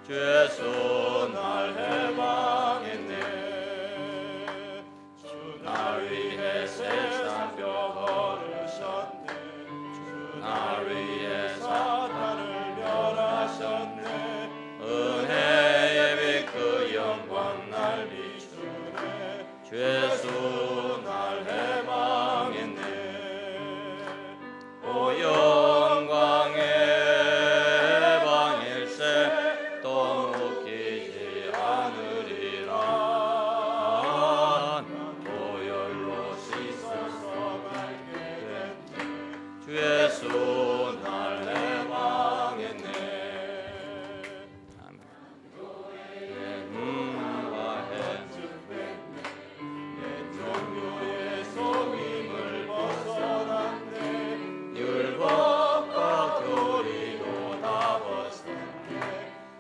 주의 손을 해방했네. 주 날 위해 세상뼈 걸으셨네. 주 날 위해 사탄을 멸하셨네. 은혜의 빛 그 영광 날 비추네. 주의 손을 해방했네. 오 영광의 해방일세 또 묶이지 않으리라. 보혈로 씻어서 갈게 됐네. 주의 손을 해방했네. 아멘. 내 눈과 해증됐네. 내 종교의 속임을 벗어났네. 율법과 교리도 다 벗어났네.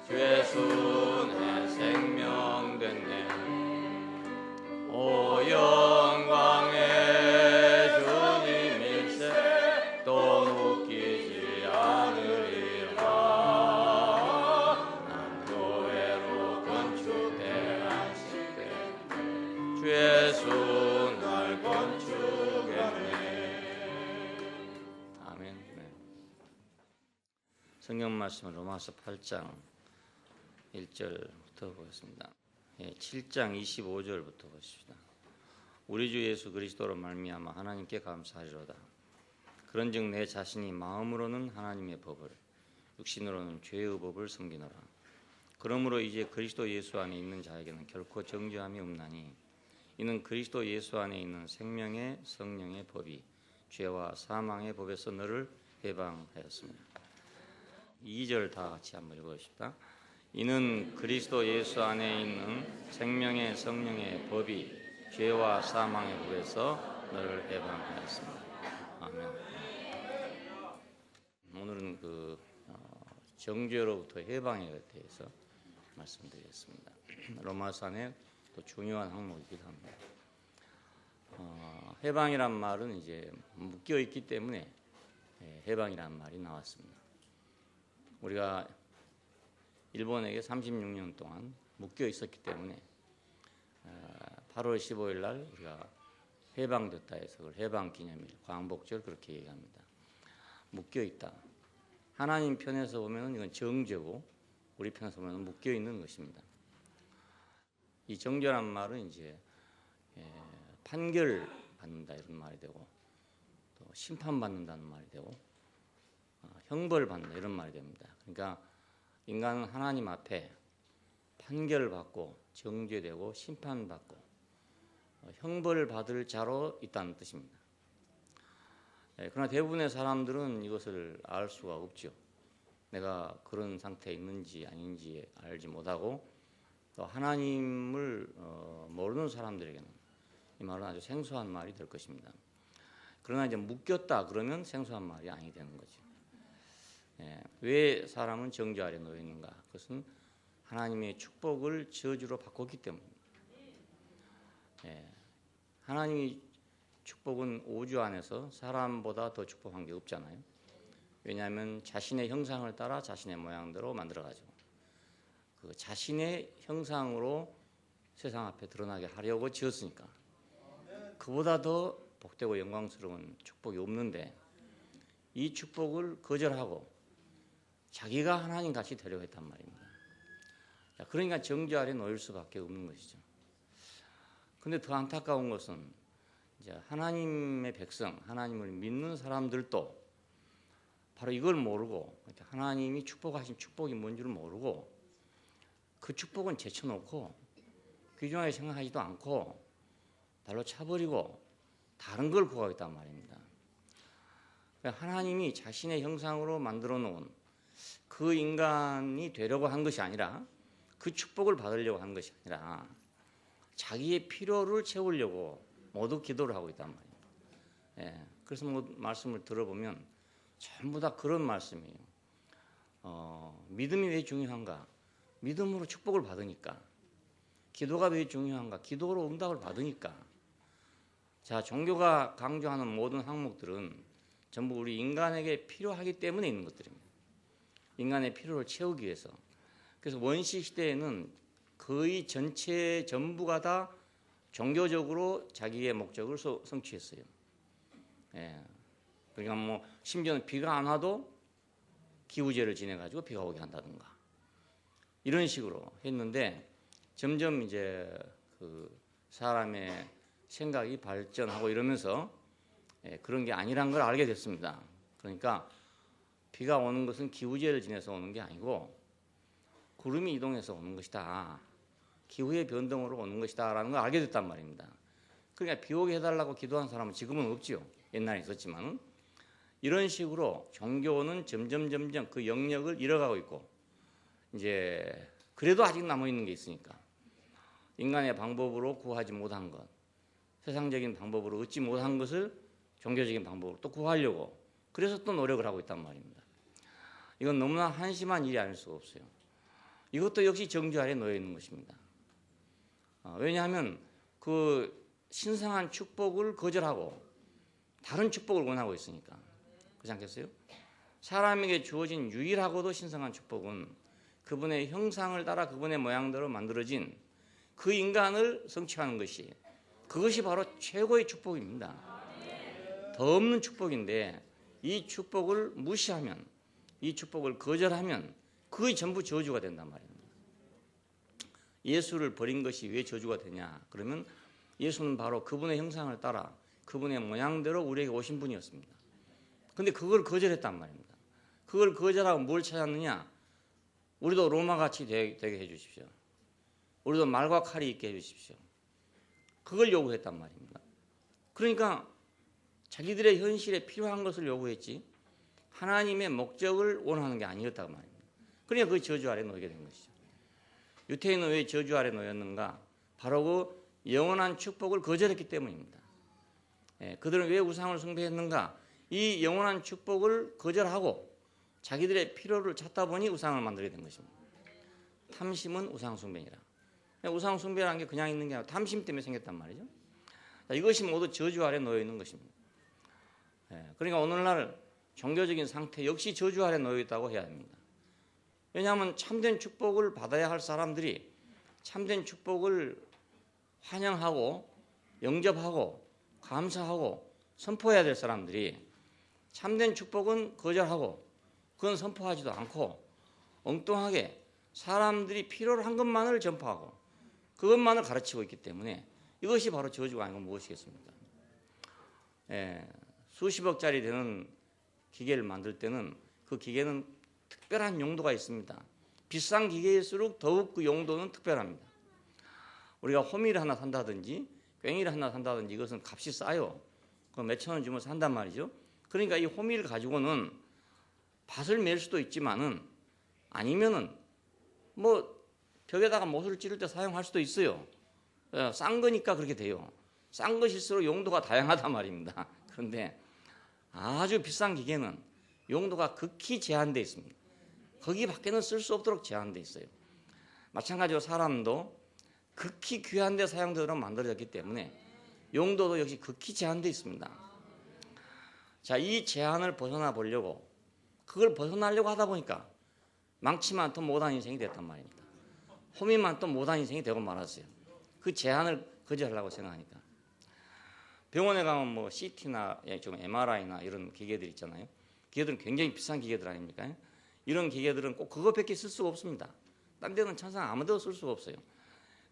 주의 손에 생명 됐네. 오 영광의 주님일세 또 묶이지 않으리라. 난 교회로 건축돼 안식됐네. 주의 손을 건축했네. 아멘. 네. 성경 말씀은 로마서 8장 1절부터 보겠습니다. 7장 25절부터 보십시다. 우리 주 예수 그리스도로 말미암아 하나님께 감사하리로다. 그런즉 내 자신이 마음으로는 하나님의 법을, 육신으로는 죄의 법을 섬기노라. 그러므로 이제 그리스도 예수 안에 있는 자에게는 결코 정죄함이 없나니 이는 그리스도 예수 안에 있는 생명의 성령의 법이 죄와 사망의 법에서 너를 해방하였습니다. 2절 다 같이 한번 읽어봅시다. 이는 그리스도 예수 안에 있는 생명의 성령의 법이 죄와 사망의 법에서 너를 해방하였습니다. 아멘. 오늘은 정죄로부터 해방에 대해서 말씀드리겠습니다. 로마서 안에 또 중요한 항목이기도 합니다. 해방이란 말은 이제 묶여 있기 때문에 해방이란 말이 나왔습니다. 우리가 일본에게 36년 동안 묶여 있었기 때문에 8월 15일 날 우리가 해방됐다 해서 그걸 해방기념일, 광복절 그렇게 얘기합니다. 묶여 있다. 하나님 편에서 보면 이건 정죄고 우리 편에서 보면 묶여 있는 것입니다. 이 정죄란 말은 이제 판결 받는다 이런 말이 되고 또 심판 받는다는 말이 되고 형벌 받는다 이런 말이 됩니다. 그러니까 인간은 하나님 앞에 판결을 받고 정죄되고 심판받고 형벌을 받을 자로 있다는 뜻입니다. 그러나 대부분의 사람들은 이것을 알 수가 없죠. 내가 그런 상태에 있는지 아닌지 알지 못하고 또 하나님을 모르는 사람들에게는 이 말은 아주 생소한 말이 될 것입니다. 그러나 이제 묶였다 그러면 생소한 말이 아니 되는 거죠. 왜 사람은 정죄 아래 놓여 있는가? 그것은 하나님의 축복을 저주로 바꿨기 때문입니다. 하나님의 축복은 우주 안에서 사람보다 더 축복한 게 없잖아요. 왜냐하면 자신의 형상을 따라 자신의 모양대로 만들어가지고 그 자신의 형상으로 세상 앞에 드러나게 하려고 지었으니까 그보다 더 복되고 영광스러운 축복이 없는데 이 축복을 거절하고 자기가 하나님 같이 되려고 했단 말입니다. 그러니까 정죄 아래 놓일 수밖에 없는 것이죠. 근데 더 안타까운 것은 이제 하나님의 백성, 하나님을 믿는 사람들도 바로 이걸 모르고 하나님이 축복하신 축복이 뭔 줄 모르고 그 축복은 제쳐놓고 귀중하게 생각하지도 않고 발로 차버리고 다른 걸 구하겠단 말입니다. 하나님이 자신의 형상으로 만들어 놓은 그 인간이 되려고 한 것이 아니라 그 축복을 받으려고 한 것이 아니라 자기의 필요를 채우려고 모두 기도를 하고 있단 말이에요. 그래서 말씀을 들어보면 전부 다 그런 말씀이에요. 믿음이 왜 중요한가? 믿음으로 축복을 받으니까. 기도가 왜 중요한가? 기도로 응답을 받으니까. 자, 종교가 강조하는 모든 항목들은 전부 우리 인간에게 필요하기 때문에 있는 것들입니다. 인간의 필요를 채우기 위해서. 그래서 원시 시대에는 거의 전부가 다 종교적으로 자기의 목적을 성취했어요. 예. 그러니까 뭐 심지어는 비가 안 와도 기우제를 지내가지고 비가 오게 한다든가 이런 식으로 했는데 점점 이제 그 사람의 생각이 발전하고 이러면서 그런 게 아니란 걸 알게 됐습니다. 그러니까 비가 오는 것은 기우제를 지내서 오는 게 아니고 구름이 이동해서 오는 것이다. 기후의 변동으로 오는 것이다 라는 걸 알게 됐단 말입니다. 그러니까 비 오게 해달라고 기도한 사람은 지금은 없지요. 옛날에 있었지만 이런 식으로 종교는 점점 그 영역을 잃어가고 있고 이제 그래도 아직 남아있는 게 있으니까 인간의 방법으로 구하지 못한 것, 세상적인 방법으로 얻지 못한 것을 종교적인 방법으로 또 구하려고 그래서 또 노력을 하고 있단 말입니다. 이건 너무나 한심한 일이 아닐 수가 없어요. 이것도 역시 정죄 아래 놓여 있는 것입니다. 왜냐하면 그 신성한 축복을 거절하고 다른 축복을 원하고 있으니까. 그렇지 않겠어요? 사람에게 주어진 유일하고도 신성한 축복은 그분의 형상을 따라 그분의 모양대로 만들어진 그 인간을 성취하는 것이 그것이 바로 최고의 축복입니다. 더 없는 축복인데 이 축복을 무시하면 이 축복을 거절하면 그게 전부 저주가 된단 말입니다. 예수를 버린 것이 왜 저주가 되냐? 그러면 예수는 바로 그분의 형상을 따라 그분의 모양대로 우리에게 오신 분이었습니다. 근데 그걸 거절했단 말입니다. 그걸 거절하고 뭘 찾았느냐? 우리도 로마같이 되게 해주십시오. 우리도 말과 칼이 있게 해주십시오. 그걸 요구했단 말입니다. 그러니까 자기들의 현실에 필요한 것을 요구했지 하나님의 목적을 원하는 게 아니었다고 말입니다. 그러니까 그 저주 아래 놓이게 된 것이죠. 유태인은 왜 저주 아래 놓였는가? 바로 그 영원한 축복을 거절했기 때문입니다. 그들은 왜 우상을 숭배했는가? 이 영원한 축복을 거절하고 자기들의 필요를 찾다 보니 우상을 만들게 된 것입니다. 탐심은 우상 숭배니라. 우상 숭배라는 게 그냥 있는 게 아니라 탐심 때문에 생겼단 말이죠. 이것이 모두 저주 아래 놓여 있는 것입니다. 그러니까 오늘날 종교적인 상태 역시 저주 아래 놓여 있다고 해야 합니다. 왜냐하면 참된 축복을 받아야 할 사람들이 참된 축복을 환영하고 영접하고 감사하고 선포해야 될 사람들이 참된 축복은 거절하고 그건 선포하지도 않고 엉뚱하게 사람들이 필요로 한 것만을 전파하고 그것만을 가르치고 있기 때문에 이것이 바로 저주가 아니고 무엇이겠습니까? 수십억짜리 되는 기계를 만들 때는 그 기계는 특별한 용도가 있습니다. 비싼 기계일수록 더욱 그 용도는 특별합니다. 우리가 호미를 하나 산다든지 괭이를 하나 산다든지 이것은 값이 싸요. 그 몇천 원 주면 산단 말이죠. 그러니까 이 호미를 가지고는 밭을 맬 수도 있지만은 아니면은 뭐 벽에다가 못을 찌를 때 사용할 수도 있어요. 싼 거니까 그렇게 돼요. 싼 것일수록 용도가 다양하단 말입니다. 그런데 아주 비싼 기계는 용도가 극히 제한되어 있습니다. 거기 밖에는 쓸 수 없도록 제한되어 있어요. 마찬가지로 사람도 극히 귀한 데 사용되도록 만들어졌기 때문에 용도도 역시 극히 제한되어 있습니다. 자, 이 제한을 벗어나 보려고 그걸 벗어나려고 하다 보니까 망치만 또 못한 인생이 됐단 말입니다. 호미만 또 못한 인생이 되고 말았어요. 그 제한을 거절하려고 생각하니까. 병원에 가면 뭐 CT나 좀 MRI나 이런 기계들 있잖아요. 기계들은 굉장히 비싼 기계들 아닙니까? 이런 기계들은 꼭 그것밖에 쓸 수가 없습니다. 딴 데는 천상 아무 데도 쓸 수가 없어요.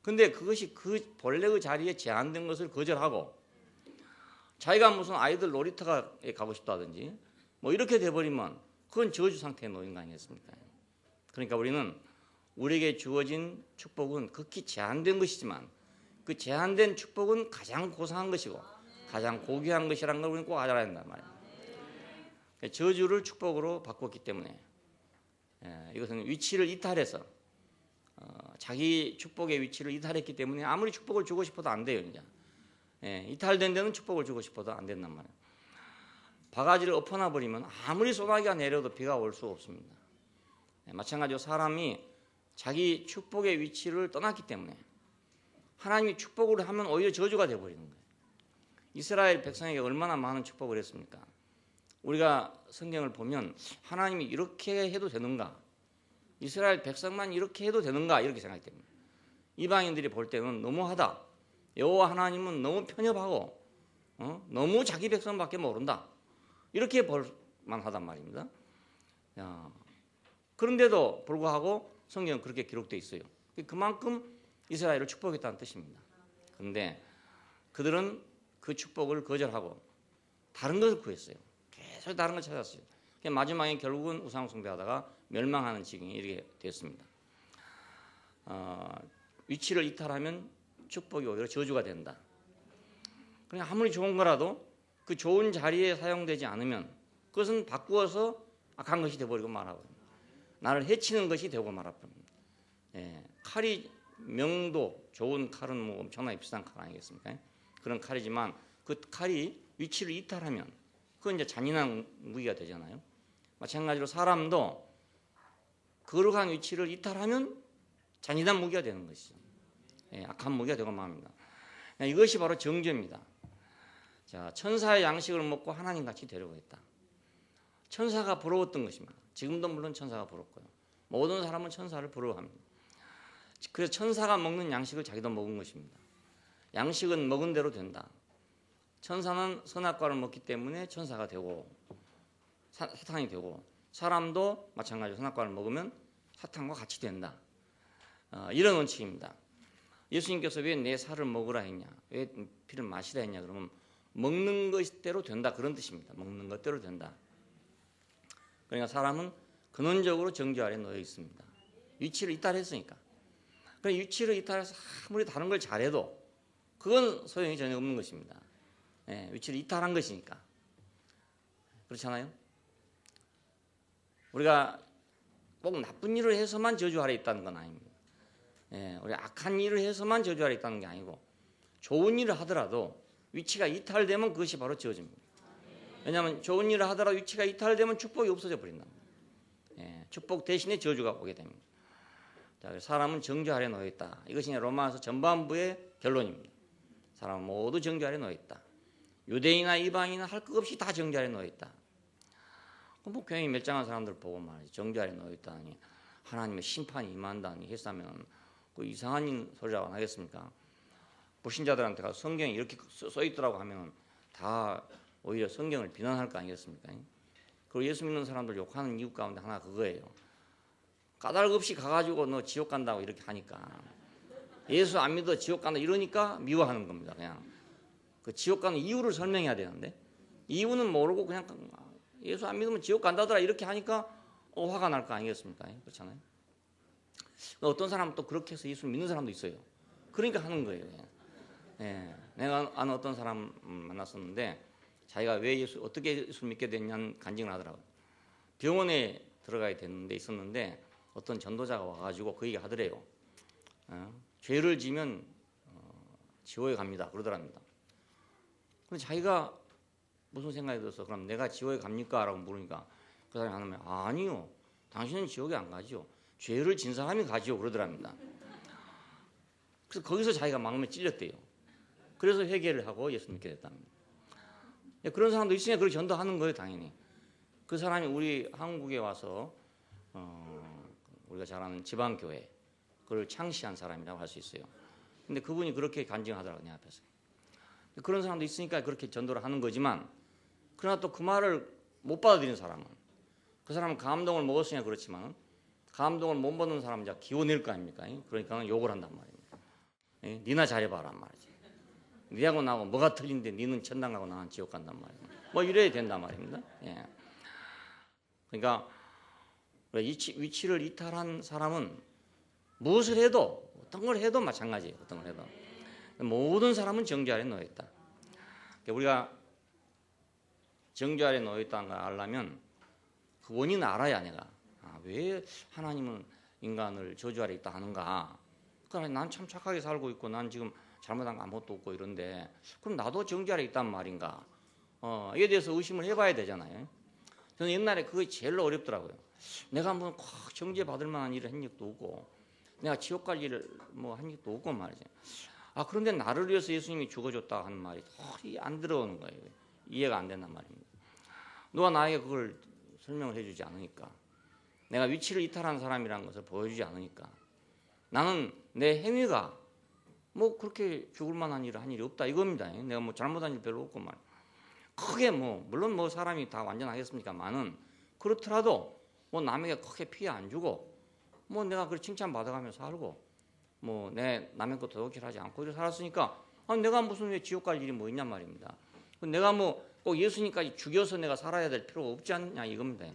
근데 그것이 그 본래의 자리에 제한된 것을 거절하고 자기가 무슨 아이들 놀이터에 가고 싶다든지 뭐 이렇게 돼버리면 그건 저주 상태에 놓인 거 아니겠습니까? 그러니까 우리는 우리에게 주어진 축복은 극히 제한된 것이지만 그 제한된 축복은 가장 고상한 것이고 가장 고귀한 것이라는 걸 우리는 꼭 알아야 한단 말이에요. 저주를 축복으로 바꿨기 때문에 이것은 위치를 이탈해서 자기 축복의 위치를 이탈했기 때문에 아무리 축복을 주고 싶어도 안 돼요. 이제 이탈된 데는 축복을 주고 싶어도 안 된단 말이에요. 바가지를 엎어놔 버리면 아무리 소나기가 내려도 비가 올 수가 없습니다. 마찬가지로 사람이 자기 축복의 위치를 떠났기 때문에 하나님이 축복을 하면 오히려 저주가 되어버리는 거예요. 이스라엘 백성에게 얼마나 많은 축복을 했습니까? 우리가 성경을 보면 하나님이 이렇게 해도 되는가? 이스라엘 백성만 이렇게 해도 되는가 이렇게 생각이 됩니다. 이방인들이 볼 때는 너무하다. 여호와 하나님은 너무 편협하고 너무 자기 백성밖에 모른다. 이렇게 볼 만하단 말입니다. 야, 그런데도 불구하고 성경은 그렇게 기록되어 있어요. 그만큼 이스라엘을 축복했다는 뜻입니다. 그런데 그들은 그 축복을 거절하고 다른 것을 구했어요. 계속 다른 걸 찾았어요. 마지막에 결국은 우상 숭배하다가 멸망하는 지경이 이렇게 됐습니다. 위치를 이탈하면 축복이 오히려 저주가 된다. 그러니까 아무리 좋은 거라도 그 좋은 자리에 사용되지 않으면 그것은 바꾸어서 악한 것이 되어버리고 말아버립니다. 나를 해치는 것이 되고 말아버립니다. 예, 칼이 명도 좋은 칼은 뭐 엄청나게 비싼 칼 아니겠습니까? 그런 칼이지만 그 칼이 위치를 이탈하면 그건 이제 잔인한 무기가 되잖아요. 마찬가지로 사람도 거룩한 위치를 이탈하면 잔인한 무기가 되는 것이죠. 예, 악한 무기가 되고 맙니다. 이것이 바로 정죄입니다. 자, 천사의 양식을 먹고 하나님 같이 되려고 했다. 천사가 부러웠던 것입니다. 지금도 물론 천사가 부럽고요. 모든 사람은 천사를 부러워합니다. 그래서 천사가 먹는 양식을 자기도 먹은 것입니다. 양식은 먹은 대로 된다. 천사는 선악과를 먹기 때문에 천사가 되고 사탄이 되고 사람도 마찬가지로 선악과를 먹으면 사탄과 같이 된다. 이런 원칙입니다. 예수님께서 왜 내 살을 먹으라 했냐, 왜 피를 마시라 했냐 그러면 먹는 것대로 된다 그런 뜻입니다. 먹는 것대로 된다. 그러니까 사람은 근원적으로 정죄 아래 놓여 있습니다. 위치를 이탈했으니까. 그러니까 위치를 이탈해서 아무리 다른 걸 잘해도 그건 소용이 전혀 없는 것입니다. 예, 위치를 이탈한 것이니까. 그렇잖아요? 우리가 꼭 나쁜 일을 해서만 저주 아래 있다는 건 아닙니다. 예, 우리 악한 일을 해서만 저주 아래 있다는 게 아니고 좋은 일을 하더라도 위치가 이탈되면 그것이 바로 지어집니다. 왜냐하면 좋은 일을 하더라도 위치가 이탈되면 축복이 없어져 버린다. 예, 축복 대신에 저주가 오게 됩니다. 자, 사람은 정죄 아래 놓여 있다. 이것이 로마서 전반부의 결론입니다. 사람은 모두 정죄 아래 놓여 있다. 유대인이나 이방인이나 할 것 없이 다 정죄 아래 놓여 있다. 뭐 굉장히 멸장한 사람들 보고 말이지 정죄 아래 놓여 있다니 하나님의 심판이 임한다니 했으면 그 이상한 소리라고 안 하겠습니까? 불신자들한테 가서 성경에 이렇게 써 있더라고 하면 다 오히려 성경을 비난할 거 아니겠습니까? 그리고 예수 믿는 사람들 욕하는 이유 가운데 하나 그거예요. 까닭 없이 가가지고 너 지옥 간다고 이렇게 하니까 예수 안 믿어 지옥 간다 이러니까 미워하는 겁니다. 그냥 그 지옥 가는 이유를 설명해야 되는데 이유는 모르고 그냥 예수 안 믿으면 지옥 간다더라 이렇게 하니까 화가 날 거 아니겠습니까? 그렇잖아요. 어떤 사람은 또 그렇게 해서 예수 믿는 사람도 있어요. 그러니까 하는 거예요. 예, 내가 아는 어떤 사람 만났었는데 자기가 왜 어떻게 예수 믿게 됐냐는 간증을 하더라고요. 병원에 들어가야 되는데 있었는데 어떤 전도자가 와가지고 그 얘기 하더래요. 죄를 지면 지옥에 갑니다. 그러더랍니다. 근데 자기가 무슨 생각이 들어서 그럼 내가 지옥에 갑니까? 라고 물으니까 그 사람이 하면 아니요. 당신은 지옥에 안 가죠. 죄를 진 사람이 가죠. 그러더랍니다. 그래서 거기서 자기가 마음에 찔렸대요. 그래서 회개를 하고 예수 믿게 됐답니다. 그런 사람도 있으니까 그렇게 전도하는 거예요. 당연히. 그 사람이 우리 한국에 와서 우리가 잘 아는 지방교회 그걸 창시한 사람이라고 할 수 있어요. 근데 그분이 그렇게 간증하더라고요. 내 앞에서. 그런 사람도 있으니까 그렇게 전도를 하는 거지만 그러나 또 그 말을 못 받아들이는 사람은 그 사람은 감동을 먹었으니까 그렇지만 감동을 못 받는 사람은 이제 기워낼 거 아닙니까? 그러니까 욕을 한단 말입니다. 니나 잘해봐란 말이지. 니하고 나하고 뭐가 틀린데 니는 천당 가고 나는 지옥 간단 말이야. 뭐 이래야 된단 말입니다. 예. 그러니까 위치를 이탈한 사람은 무엇을 해도 어떤 걸 해도 마찬가지예요. 어떤 걸 해도 모든 사람은 정죄 아래 놓여 있다. 우리가 정죄 아래 놓여 있다는 걸 알려면 그 원인을 알아야 내가 왜 하나님은 인간을 저주 아래 있다 하는가. 그러니까 난 참 착하게 살고 있고 난 지금 잘못한 거 아무것도 없고 이런데 그럼 나도 정죄 아래 있단 말인가. 이에 대해서 의심을 해봐야 되잖아요. 저는 옛날에 그게 제일 어렵더라고요. 내가 한번 꼭 정죄 받을 만한 일을 한 적도 없고 내가 지옥 갈 일을 뭐 한 적도 없고 말이죠. 그런데 나를 위해서 예수님이 죽어줬다 하는 말이 도저히 안 들어오는 거예요. 이해가 안 된단 말입니다. 누가 나에게 그걸 설명을 해주지 않으니까 내가 위치를 이탈한 사람이라는 것을 보여주지 않으니까 나는 내 행위가 뭐 그렇게 죽을 만한 일을 한 일이 없다 이겁니다. 내가 뭐 잘못한 일 별로 없고 말. 크게 뭐 물론 뭐 사람이 다 완전하겠습니까만은 그렇더라도 뭐 남에게 크게 피해 안 주고 뭐 내가 그 칭찬 받아가며 살고 뭐 내 남의 것 도둑질하지 않고 이렇게 살았으니까 내가 무슨 왜 지옥 갈 일이 뭐 있냔 말입니다. 내가 뭐 꼭 예수님까지 죽여서 내가 살아야 될 필요가 없지 않냐 이겁니다.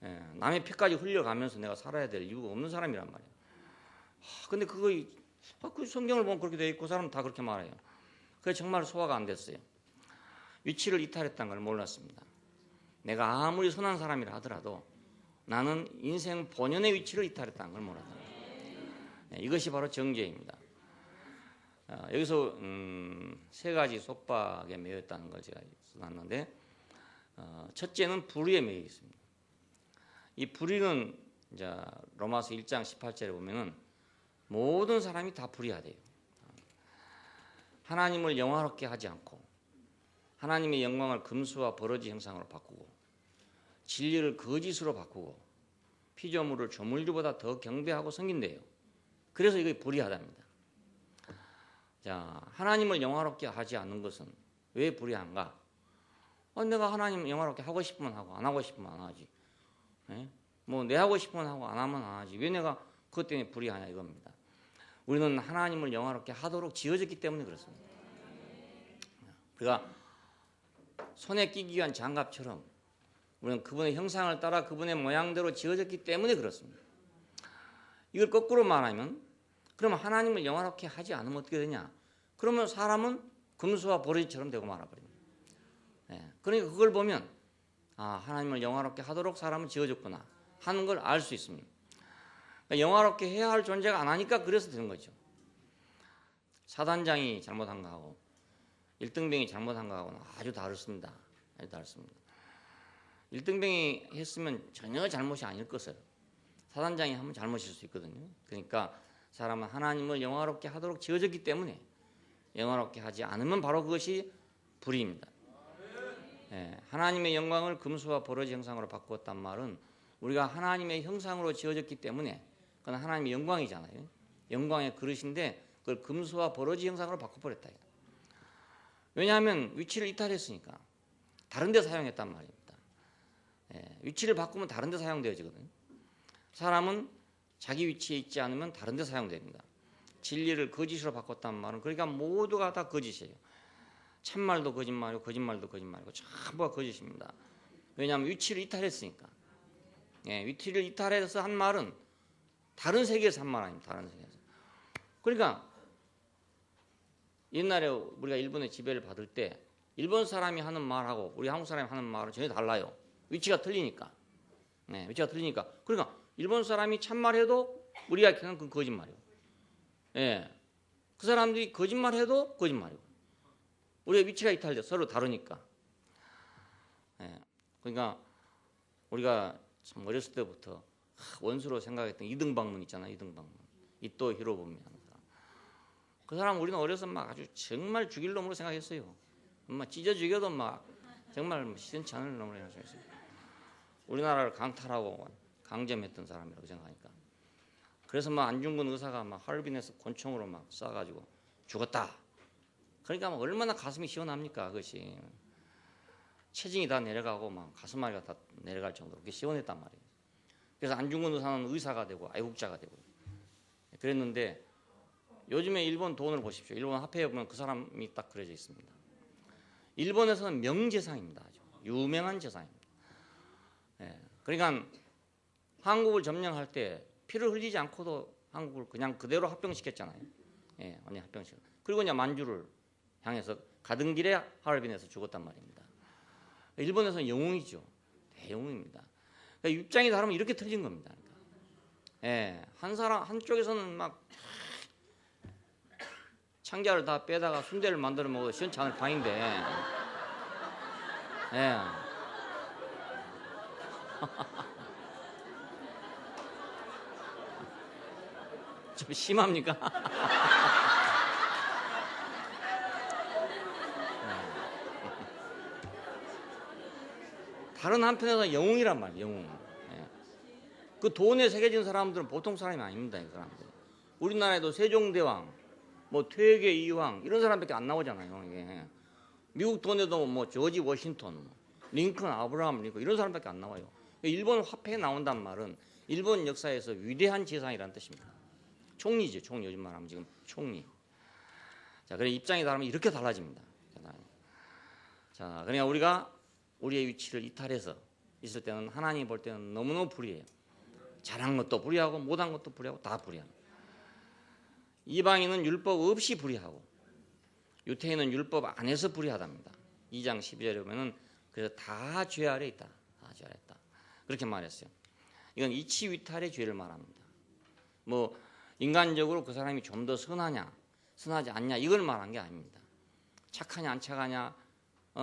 예, 남의 피까지 흘려가면서 내가 살아야 될 이유가 없는 사람이란 말이에요. 근데 그 성경을 보면 그렇게 돼 있고 사람은 다 그렇게 말해요. 그게 정말 소화가 안 됐어요. 위치를 이탈했다는 걸 몰랐습니다. 내가 아무리 선한 사람이라 하더라도 나는 인생 본연의 위치를 이탈했다는 걸 몰랐다. 네, 이것이 바로 정죄입니다. 여기서 세 가지 속박에 매여 있다는 걸 제가 써놨는데 첫째는 불의에 매여 있습니다. 이 불의는 이제 로마서 1장 18절에 보면은 모든 사람이 다 불의하대요. 하나님을 영화롭게 하지 않고 하나님의 영광을 금수와 버러지 형상으로 바꾸고 진리를 거짓으로 바꾸고 피조물을 조물주보다 더 경배하고 섬긴대요. 그래서 이게 불의하답니다. 자, 하나님을 영화롭게 하지 않는 것은 왜 불의한가? 내가 하나님 영화롭게 하고 싶으면 하고 안 하고 싶으면 안 하지. 뭐 내 하고 싶으면 하고 안 하면 안 하지. 왜 내가 그것 때문에 불의하냐 이겁니다. 우리는 하나님을 영화롭게 하도록 지어졌기 때문에 그렇습니다. 그러니까 손에 끼기 위한 장갑처럼 우리는 그분의 형상을 따라 그분의 모양대로 지어졌기 때문에 그렇습니다. 이걸 거꾸로 말하면 그러면 하나님을 영화롭게 하지 않으면 어떻게 되냐? 그러면 사람은 금수와 버러지처럼 되고 말아버립니다. 그러니까 그걸 보면 하나님을 영화롭게 하도록 사람은 지어졌구나 하는 걸 알 수 있습니다. 그러니까 영화롭게 해야 할 존재가 안 하니까 그래서 되는 거죠. 사단장이 잘못한 거하고 1등병이 잘못한 거하고는 아주 다릅니다. 아주 다릅니다. 1등병이 했으면 전혀 잘못이 아닐 것을 사단장이 하면 잘못일 수 있거든요. 그러니까 사람은 하나님을 영화롭게 하도록 지어졌기 때문에 영화롭게 하지 않으면 바로 그것이 불의입니다. 하나님의 영광을 금수와 버러지 형상으로 바꾸었단 말은 우리가 하나님의 형상으로 지어졌기 때문에 그건 하나님의 영광이잖아요. 영광의 그릇인데 그걸 금수와 버러지 형상으로 바꿔버렸다. 왜냐하면 위치를 이탈했으니까 다른 데 사용했단 말입니다. 위치를 바꾸면 다른 데 사용되어지거든요. 사람은 자기 위치에 있지 않으면 다른 데 사용됩니다. 진리를 거짓으로 바꿨단 말은 그러니까 모두가 다 거짓이에요. 참말도 거짓말이고 거짓말도 거짓말이고 전부가 거짓입니다. 왜냐하면 위치를 이탈했으니까. 위치를 이탈해서 한 말은 다른 세계에서 한 말 아닙니다. 다른 세계에서. 그러니까 옛날에 우리가 일본의 지배를 받을 때 일본 사람이 하는 말하고 우리 한국 사람이 하는 말은 전혀 달라요. 위치가 틀리니까. 위치가 틀리니까. 그러니까 일본 사람이 참말해도 우리가 생각하는 건 거짓말이에요. 그 사람들이 거짓말해도 거짓말이고 우리가 위치가 이탈돼 서로 다르니까. 그러니까 우리가 참 어렸을 때부터 원수로 생각했던 이등방문 있잖아요. 이등방문. 이또 히로부미 하는 사람. 그 사람 우리는 어려서 막 아주 정말 죽일 놈으로 생각했어요. 막 찢어 죽여도 막 정말 시원치 않을 놈으로 생각했어요. 우리나라를 강탈하고 강점했던 사람이라고 생각하니까. 그래서 막 안중근 의사가 막 하얼빈에서 권총으로 막 쏴가지고 죽었다. 그러니까 막 얼마나 가슴이 시원합니까 그것이. 체중이 다 내려가고 막 가슴앓이가 다 내려갈 정도로 그게 시원했단 말이에요. 그래서 안중근 의사는 의사가 되고 애국자가 되고 그랬는데 요즘에 일본 돈을 보십시오. 일본 화폐에 보면 그 사람이 딱 그려져 있습니다. 일본에서는 명재상입니다. 아주 유명한 재상입니다. 그러니까 한국을 점령할 때 피를 흘리지 않고도 한국을 그냥 그대로 합병시켰잖아요. 완전 합병시켰. 그리고 이제 만주를 향해서 가던 길에 하얼빈에서 죽었단 말입니다. 일본에서는 영웅이죠. 대영웅입니다. 그러니까 입장이 다르면 이렇게 틀린 겁니다. 한 사람 한쪽에서는 막 창자를 다 빼다가 순대를 만들어 먹어도 시원치 않을 방인데, 좀 심합니까? 다른 한편에서 영웅이란 말이에요. 영웅. 그 돈에 새겨진 사람들은 보통 사람이 아닙니다. 이 사람들. 우리나라에도 세종대왕, 뭐 퇴계 이황 이런 사람밖에 안 나오잖아요. 이게. 미국 돈에도 뭐 조지 워싱턴, 링컨, 아브라함 링컨 이런 사람밖에 안 나와요. 일본 화폐에 나온단 말은 일본 역사에서 위대한 재산이라는 뜻입니다. 총리죠. 총리 요즘 말하면 지금 총리. 자, 그래 입장이 다르면 이렇게 달라집니다. 자, 그러니까 우리가 우리의 위치를 이탈해서 있을 때는 하나님 볼 때는 너무너무 불의해요. 잘한 것도 불의하고 못한 것도 불의하고 다 불의합니다. 이방인은 율법 없이 불의하고 유태인은 율법 안에서 불의하답니다. 2장 12절에 보면은 그래서 다 죄 아래 있다. 다 죄 아래 있다. 그렇게 말했어요. 이건 이치 위탈의 죄를 말합니다. 뭐 인간적으로 그 사람이 좀 더 선하냐, 선하지 않냐 이걸 말한 게 아닙니다. 착하냐 안 착하냐,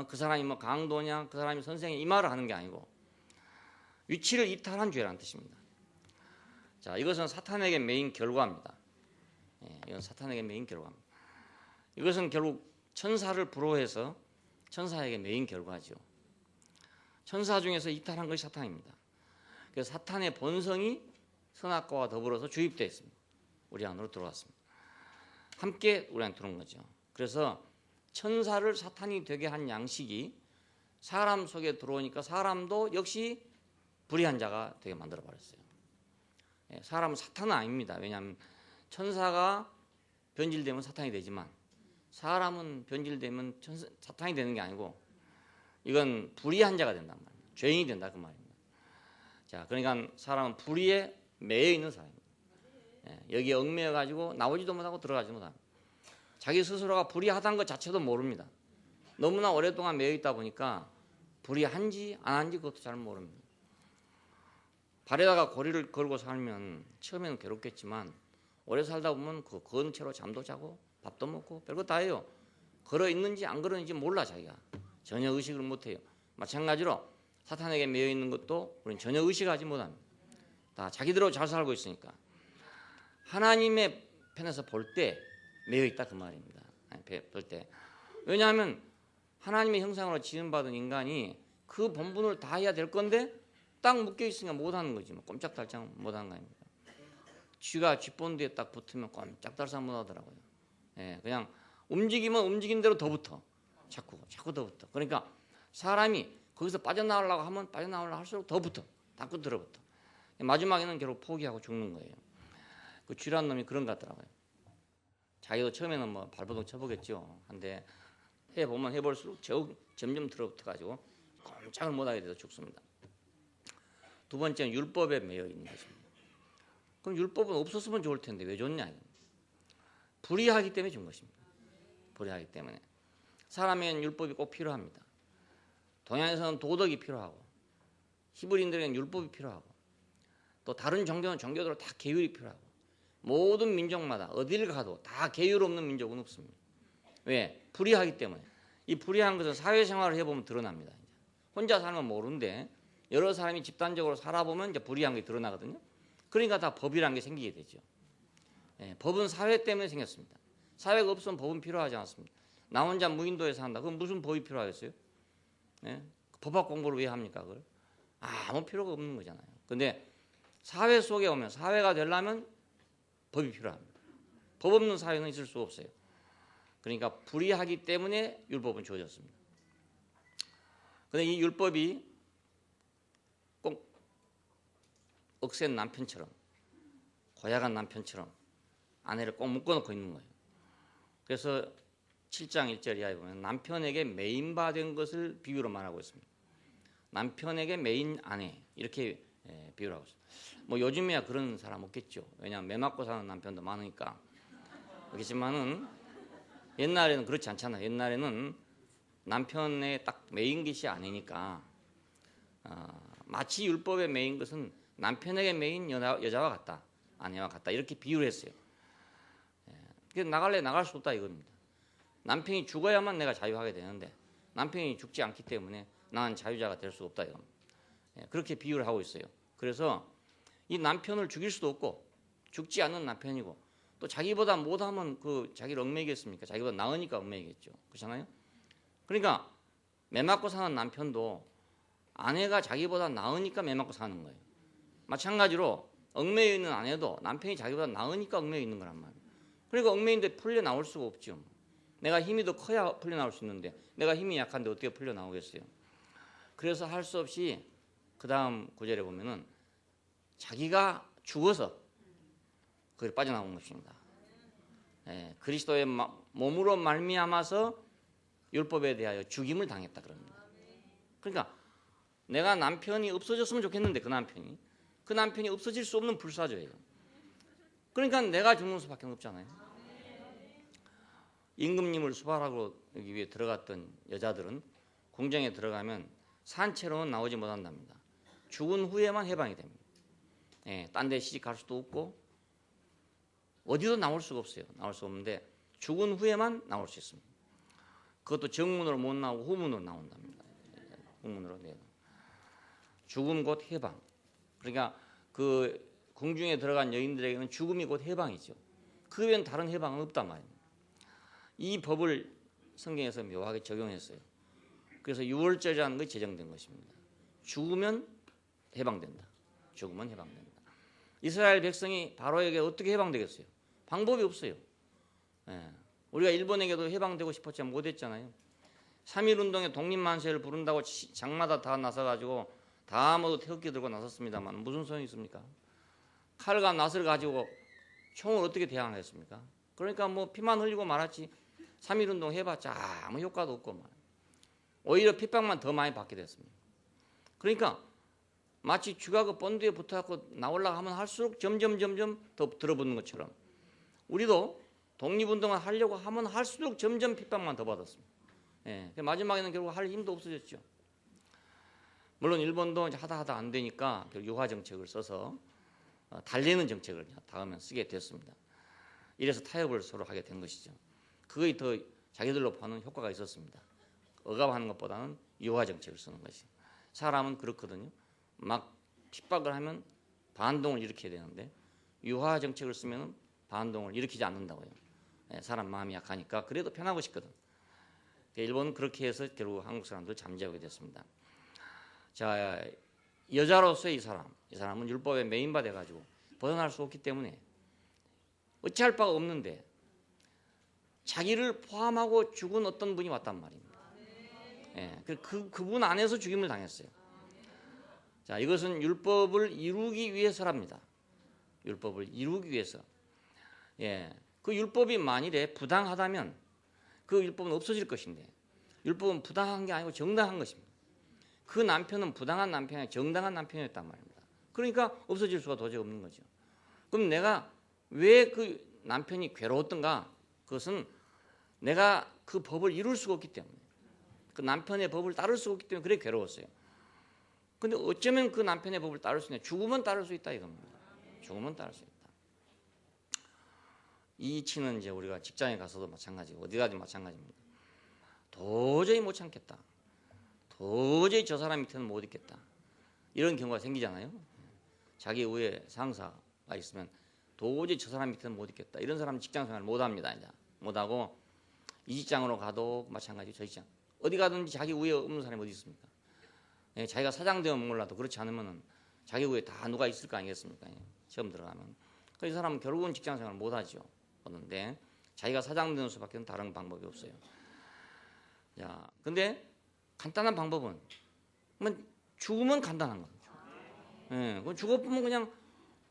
그 사람이 뭐 강도냐, 그 사람이 선생이냐 이 말을 하는 게 아니고 위치를 이탈한 죄라는 뜻입니다. 자, 이것은 사탄에게 매인 결과입니다. 이건 사탄에게 매인 결과입니다. 이것은 결국 천사를 부러워해서 천사에게 매인 결과죠. 천사 중에서 이탈한 것이 사탄입니다. 그래서 사탄의 본성이 선악과와 더불어서 주입되어 있습니다. 우리 안으로 들어왔습니다. 함께 우리 안에 들어온 거죠. 그래서 천사를 사탄이 되게 한 양식이 사람 속에 들어오니까 사람도 역시 불의한 자가 되게 만들어 버렸어요. 사람은 사탄은 아닙니다. 왜냐하면 천사가 변질되면 사탄이 되지만 사람은 변질되면 사탄이 되는 게 아니고 이건 불의한 자가 된단 말입니다. 죄인이 된다 그 말입니다. 자, 그러니까 사람은 불의에 매여 있는 사람입니다. 여기에 얽매여 가지고 나오지도 못하고 들어가지도 못합니다. 자기 스스로가 불의하다는 것 자체도 모릅니다. 너무나 오랫동안 매여 있다 보니까 불의한지 안 한지 그것도 잘 모릅니다. 발에다가 고리를 걸고 살면 처음에는 괴롭겠지만 오래 살다 보면 그 건 채로 잠도 자고 밥도 먹고 별거 다 해요. 걸어 있는지 안 걸어 있는지 몰라 자기가. 전혀 의식을 못해요. 마찬가지로 사탄에게 매여 있는 것도 우리는 전혀 의식하지 못합니다. 다 자기대로 잘 살고 있으니까. 하나님의 편에서 볼 때 매여 있다 그 말입니다. 볼 때. 왜냐하면 하나님의 형상으로 지음받은 인간이 그 본분을 다 해야 될 건데 딱 묶여 있으니까 못하는 거지. 뭐 꼼짝달싹 못하는 거 아닙니까? 쥐가 쥐본드에 딱 붙으면 꼼짝달싹 못하더라고요. 그냥 움직이면 움직인 대로 더 붙어. 자꾸 더 붙어. 그러니까 사람이 거기서 빠져나오려고 하면 빠져나오려고 할수록 더 붙어. 자꾸 들어붙어. 마지막에는 결국 포기하고 죽는 거예요. 그 쥐란 놈이 그런 것 같더라고요. 자기도 처음에는 뭐 발버둥 쳐보겠죠. 근데 해보면 해볼수록 점점 들어붙어가지고 꼼짝을 못하게 돼서 죽습니다. 두 번째는 율법에 매여 있는 것입니다. 그럼 율법은 없었으면 좋을 텐데 왜 좋냐? 불의하기 때문에 준 것입니다. 불의하기 때문에. 사람에게는 율법이 꼭 필요합니다. 동양에서는 도덕이 필요하고 히브리인들에게는 율법이 필요하고 또 다른 종교들은 다 계율이 필요하고 모든 민족마다 어디를 가도 다 계율 없는 민족은 없습니다. 왜? 불의하기 때문에. 이 불의한 것은 사회생활을 해보면 드러납니다. 혼자 살면 모르는데 여러 사람이 집단적으로 살아보면 이제 불의한 게 드러나거든요. 그러니까 다 법이라는 게 생기게 되죠. 법은 사회 때문에 생겼습니다. 사회가 없으면 법은 필요하지 않습니다. 나 혼자 무인도에 산다. 그럼 무슨 법이 필요하겠어요? 법학 공부를 왜 합니까? 그걸? 아무 필요가 없는 거잖아요. 근데 사회 속에 오면 사회가 되려면 법이 필요합니다. 법 없는 사회는 있을 수 없어요. 그러니까 불의하기 때문에 율법은 주어졌습니다. 그런데 이 율법이 꼭 억센 남편처럼 고약한 남편처럼 아내를 꼭 묶어놓고 있는 거예요. 그래서 7장 1절 이하에 보면 남편에게 매인받은 것을 비유로 말하고 있습니다. 남편에게 매인 아내 이렇게 비유를 하고 있습니다. 뭐 요즘에야 그런 사람 없겠죠. 왜냐하면 매 맞고 사는 남편도 많으니까. 그렇지만은 옛날에는 그렇지 않잖아요. 옛날에는 남편의 딱 매인 것이 아니니까 마치 율법에 매인 것은 남편에게 매인 여자와 같다. 아내와 같다. 이렇게 비유를 했어요. 그래서 나갈래 나갈 수 없다 이겁니다. 남편이 죽어야만 내가 자유하게 되는데 남편이 죽지 않기 때문에 나는 자유자가 될 수 없다 이겁니다. 그렇게 비유를 하고 있어요. 그래서 이 남편을 죽일 수도 없고 죽지 않는 남편이고 또 자기보다 못하면 그 자기를 얽매이겠습니까? 자기보다 나으니까 얽매이겠죠. 그렇잖아요. 그러니까 매 맞고 사는 남편도 아내가 자기보다 나으니까 매 맞고 사는 거예요. 마찬가지로 얽매여 있는 아내도 남편이 자기보다 나으니까 얽매여 있는 거란 말이에요. 그러니까 얽매인데 풀려 나올 수가 없죠. 내가 힘이 더 커야 풀려 나올 수 있는데 내가 힘이 약한데 어떻게 풀려 나오겠어요. 그래서 할 수 없이 그 다음 구절에 보면은 자기가 죽어서 그걸 빠져나온 것입니다. 예, 그리스도의 몸으로 말미암아서 율법에 대하여 죽임을 당했다 그럽니다. 그러니까 내가 남편이 없어졌으면 좋겠는데 그 남편이 없어질 수 없는 불사조예요. 그러니까 내가 죽는 수밖에 없잖아요. 임금님을 수발하고 여기 위에 들어갔던 여자들은 궁정에 들어가면 산채로는 나오지 못한답니다. 죽은 후에만 해방이 됩니다. 예, 딴 데 시집 갈 수도 없고 어디도 나올 수가 없어요. 나올 수 없는데 죽은 후에만 나올 수 있습니다. 그것도 정문으로 못 나오고 후문으로 나온답니다. 후문으로. 네. 죽음 곧 해방. 그러니까 그 궁중에 들어간 여인들에게는 죽음이 곧 해방이죠. 그 외엔 다른 해방은 없단 말입니다. 이 법을 성경에서 묘하게 적용했어요. 그래서 6월절이라는 것이 제정된 것입니다. 죽으면 해방된다. 죽으면 해방된다. 이스라엘 백성이 바로에게 어떻게 해방되겠어요? 방법이 없어요. 예. 우리가 일본에게도 해방되고 싶었지만 못했잖아요. 3.1운동에 독립만세를 부른다고 장마다 다 나서가지고 다 모두 태극기 들고 나섰습니다만 무슨 소용이 있습니까? 칼과 낫을 가지고 총을 어떻게 대항하겠습니까? 그러니까 뭐 피만 흘리고 말았지 3.1운동 해봤자 아무 효과도 없고 말. 오히려 핍박만 더 많이 받게 됐습니다. 그러니까 마치 쥐가 그 본드에 붙어갖고 나오려고 하면 할수록 점점 더 들어붙는 것처럼 우리도 독립운동을 하려고 하면 할수록 점점 핍박만 더 받았습니다. 예, 마지막에는 결국 할 힘도 없어졌죠. 물론 일본도 하다 안 되니까 유화 정책을 써서 달래는 정책을 다음에 쓰게 됐습니다. 이래서 타협을 서로 하게 된 것이죠. 그거에 더 자기들로 보는 효과가 있었습니다. 억압하는 것보다는 유화 정책을 쓰는 것이. 사람은 그렇거든요. 막 핍박을 하면 반동을 일으켜야 되는데 유화 정책을 쓰면 반동을 일으키지 않는다고요. 사람 마음이 약하니까 그래도 편하고 싶거든. 일본은 그렇게 해서 결국 한국 사람들 잠재우게 됐습니다. 자, 여자로서의 이 사람은 율법에 매인받아 가지고 벗어날 수 없기 때문에 어찌할 바가 없는데 자기를 포함하고 죽은 어떤 분이 왔단 말입니다. 예, 그분 안에서 죽임을 당했어요. 자, 이것은 율법을 이루기 위해서랍니다. 율법을 이루기 위해서. 예, 그 율법이 만일에 부당하다면 그 율법은 없어질 것인데 율법은 부당한 게 아니고 정당한 것입니다. 그 남편은 부당한 남편이 아니라 정당한 남편이었단 말입니다. 그러니까 없어질 수가 도저히 없는 거죠. 그럼 내가 왜 그 남편이 괴로웠던가? 그것은 내가 그 법을 이룰 수가 없기 때문에 그 남편의 법을 따를 수가 없기 때문에 그래 괴로웠어요. 근데 어쩌면 그 남편의 법을 따를 수 있냐? 죽으면 따를 수 있다 이겁니다. 죽으면 따를 수 있다. 이 이치는 이제 우리가 직장에 가서도 마찬가지고 어디 가도 마찬가지입니다. 도저히 못 참겠다. 도저히 저 사람 밑에는 못 있겠다. 이런 경우가 생기잖아요. 자기 위에 상사가 있으면 도저히 저 사람 밑에는 못 있겠다. 이런 사람은 직장생활 못합니다. 이제 못하고 이 직장으로 가도 마찬가지 저 직장 어디 가든지 자기 위에 없는 사람이 어디 있습니까? 예, 자기가 사장 되면 몰라도 그렇지 않으면 자기 위에 다 누가 있을 거 아니겠습니까? 예, 처음 들어가면 그 사람은 결국은 직장생활 못하죠. 그런데 자기가 사장 되는 수밖에 다른 방법이 없어요. 자, 근데 간단한 방법은 죽으면 간단한 거죠. 예, 죽어보면 그냥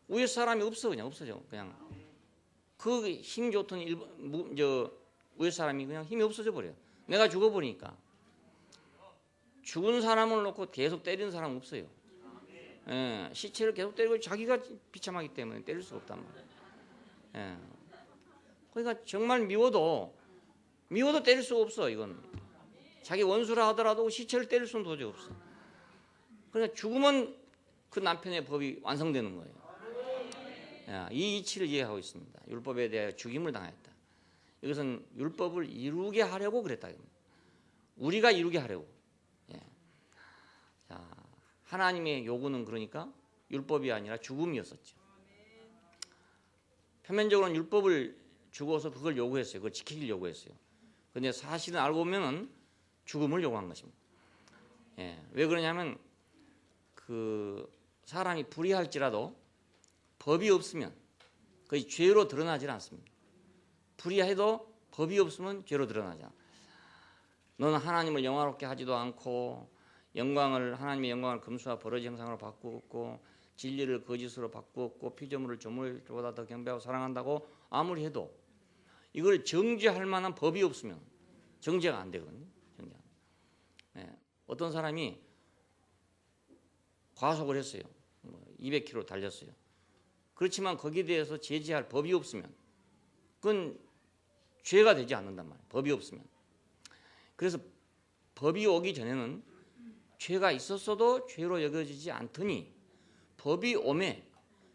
위에 사람이 없어 그냥 없어져 그냥 그 힘 좋던 위에 사람이 그냥 힘이 없어져 버려요. 내가 죽어버리니까 죽은 사람을 놓고 계속 때리는 사람은 없어요. 예, 시체를 계속 때리고 자기가 비참하기 때문에 때릴 수가 없단 말이에요. 예, 그러니까 정말 미워도 때릴 수가 없어. 이건 자기 원수라 하더라도 시체를 때릴 수는 도저히 없어. 그러니까 죽으면 그 남편의 법이 완성되는 거예요. 야, 이 이치를 이해하고 있습니다. 율법에 대하여 죽임을 당했다. 이것은 율법을 이루게 하려고 그랬다. 우리가 이루게 하려고. 예. 자, 하나님의 요구는 그러니까 율법이 아니라 죽음이었었죠. 표면적으로는 율법을 주고서 그걸 요구했어요. 그걸 지키길 요구했어요. 그런데 사실은 알고 보면은 죽음을 요구한 것입니다. 예. 왜 그러냐면 그 사람이 불의할지라도 법이 없으면 거의 죄로 드러나질 않습니다. 불의해도 법이 없으면 죄로 드러나지 않아. 너는 하나님을 영화롭게 하지도 않고 하나님의 영광을 금수와 버러지 형상으로 바꾸었고 진리를 거짓으로 바꾸었고 피조물을 조물보다 더 경배하고 사랑한다고 아무리 해도 이걸 정죄할 만한 법이 없으면 정죄가 안 되거든요. 어떤 사람이 과속을 했어요. 200km 달렸어요. 그렇지만 거기에 대해서 제재할 법이 없으면 그건 죄가 되지 않는단 말이에요. 법이 없으면. 그래서 법이 오기 전에는 죄가 있었어도 죄로 여겨지지 않더니 법이 오매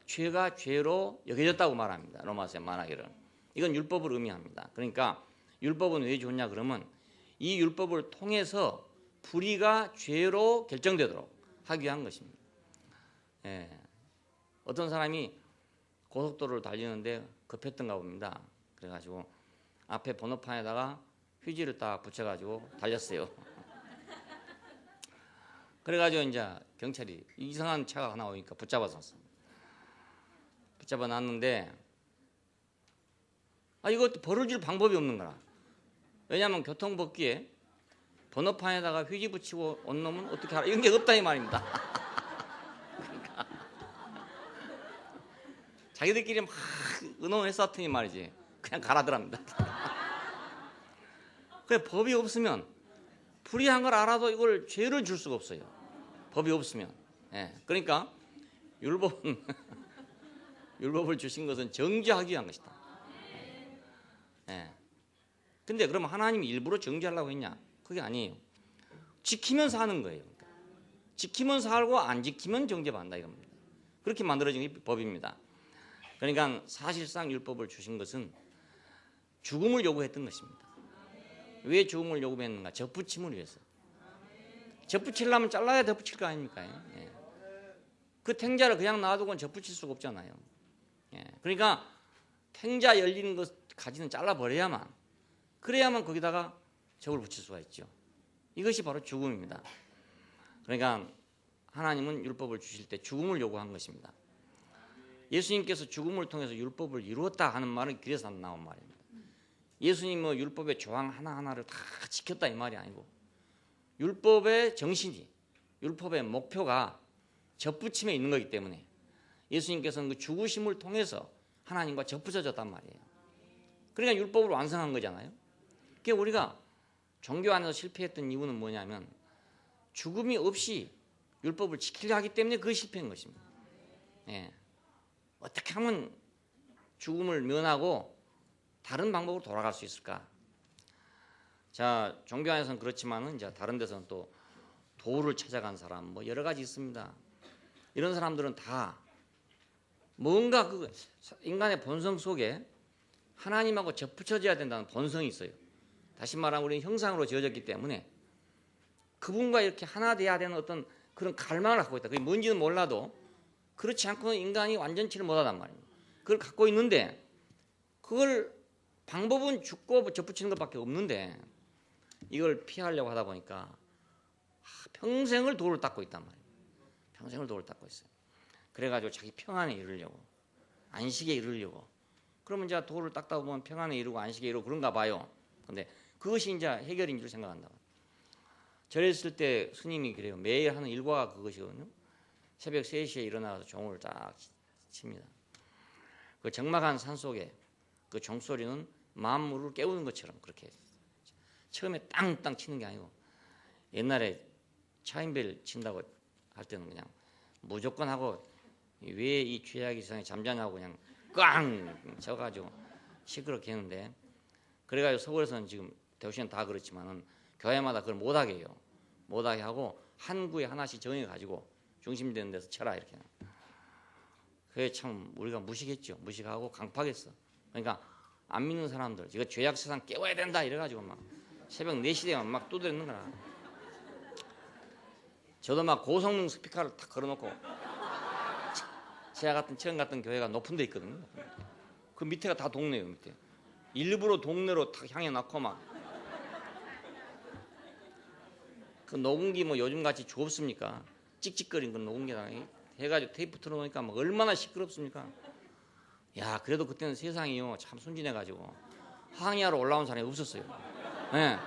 죄가 죄로 여겨졌다고 말합니다. 로마서의 만하기를. 이건 율법을 의미합니다. 그러니까 율법은 왜 좋냐 그러면 이 율법을 통해서 불의가 죄로 결정되도록 하기 위한 것입니다. 어떤 사람이 고속도로를 달리는데 급했던가 봅니다. 그래가지고 앞에 번호판에다가 휴지를 딱 붙여가지고 달렸어요. 그래가지고 이제 경찰이 이상한 차가 하나 오니까 붙잡아놨어. 붙잡아놨는데 이것도 벌을 줄 방법이 없는 거라. 왜냐하면 교통법규에 번호판에다가 휴지 붙이고 온 놈은 어떻게 하라 이런 게 없다 이 말입니다. 그러니까 자기들끼리 막 의논했었더니 말이지 그냥 가라더랍니다. 그래 법이 없으면 불의한 걸 알아도 이걸 죄를 줄 수가 없어요. 법이 없으면. 그러니까 율법은 율법을 주신 것은 정죄하기 위한 것이다. 근데 그러면 하나님이 일부러 정죄하려고 했냐? 그게 아니에요. 지키면서 하는 거예요. 지키면 살고 안 지키면 정죄받는다 이겁니다. 그렇게 만들어진 게 법입니다. 그러니까 사실상 율법을 주신 것은 죽음을 요구했던 것입니다. 왜 죽음을 요구했는가? 접붙임을 위해서. 접붙이려면 잘라야 덧붙일 거 아닙니까? 그 탱자를 그냥 놔두고는 접붙일 수가 없잖아요. 그러니까 탱자 열리는 것 가지는 잘라버려야만 그래야만 거기다가 접을 붙일 수가 있죠. 이것이 바로 죽음입니다. 그러니까 하나님은 율법을 주실 때 죽음을 요구한 것입니다. 예수님께서 죽음을 통해서 율법을 이루었다 하는 말은 길에서 나온 말입니다. 예수님은 율법의 조항 하나하나를 다 지켰다 이 말이 아니고 율법의 정신이 율법의 목표가 접붙임에 있는 거기 때문에 예수님께서는 그 죽으심을 통해서 하나님과 접붙여졌단 말이에요. 그러니까 율법을 완성한 거잖아요. 그러니까 우리가 종교 안에서 실패했던 이유는 뭐냐면 죽음이 없이 율법을 지키려 하기 때문에 그게 실패한 것입니다. 어떻게 하면 죽음을 면하고 다른 방법으로 돌아갈 수 있을까? 자, 종교 안에서는 그렇지만은 이제 다른 데서는 또 도를 찾아간 사람 뭐 여러 가지 있습니다. 이런 사람들은 다 뭔가 그 인간의 본성 속에 하나님하고 접붙여져야 된다는 본성이 있어요. 다시 말하면 우리는 형상으로 지어졌기 때문에 그분과 이렇게 하나 돼야 되는 어떤 그런 갈망을 갖고 있다. 그게 뭔지는 몰라도 그렇지 않고는 인간이 완전치를 못하단 말이에요. 그걸 갖고 있는데 그걸 방법은 죽고 접붙이는 것밖에 없는데 이걸 피하려고 하다 보니까 평생을 도를 닦고 있단 말이에요. 평생을 도를 닦고 있어요. 그래가지고 자기 평안에 이르려고 안식에 이르려고 그러면 이제 도를 닦다 보면 평안에 이르고 안식에 이르고 그런가 봐요. 근데 그것이 이제 해결인 줄 생각한다. 절했을 때 스님이 그래요. 매일 하는 일과가 그것이거든요. 새벽 3시에 일어나서 종을 딱 칩니다. 그 적막한 산속에 그 종소리는 만물을 깨우는 것처럼 그렇게 처음에 땅땅 치는 게 아니고 옛날에 차인벨 친다고 할 때는 그냥 무조건 하고 왜 이 죄악이 세상에 잠자냐고 그냥 꽝 쳐가지고 시끄럽게 했는데 그래가지고 서울에서는 지금 대구시는 다 그렇지만은 교회마다 그걸 못하게 해요. 못하게 하고 한 구에 하나씩 정해가지고 중심되는 데서 쳐라 이렇게. 그게 참 우리가 무식했죠. 무식하고 강팍했어. 그러니까 안 믿는 사람들 이거 죄악 세상 깨워야 된다 이래가지고 막 새벽 4시 되면 막 두드리는 거라. 저도 막 고성능 스피커를 탁 걸어놓고 제가 같은 처음 갔던 교회가 높은 데 있거든요. 그 밑에가 다 동네예요. 밑에 일부러 동네로 탁 향해 놨고 막 그 녹음기 뭐 요즘 같이 좁습니까? 찍찍거리는 그 녹음기다가 해가지고 테이프 틀어놓으니까 막 얼마나 시끄럽습니까? 야, 그래도 그때는 세상이요 참 순진해가지고 항의하러 올라온 사람이 없었어요. 예.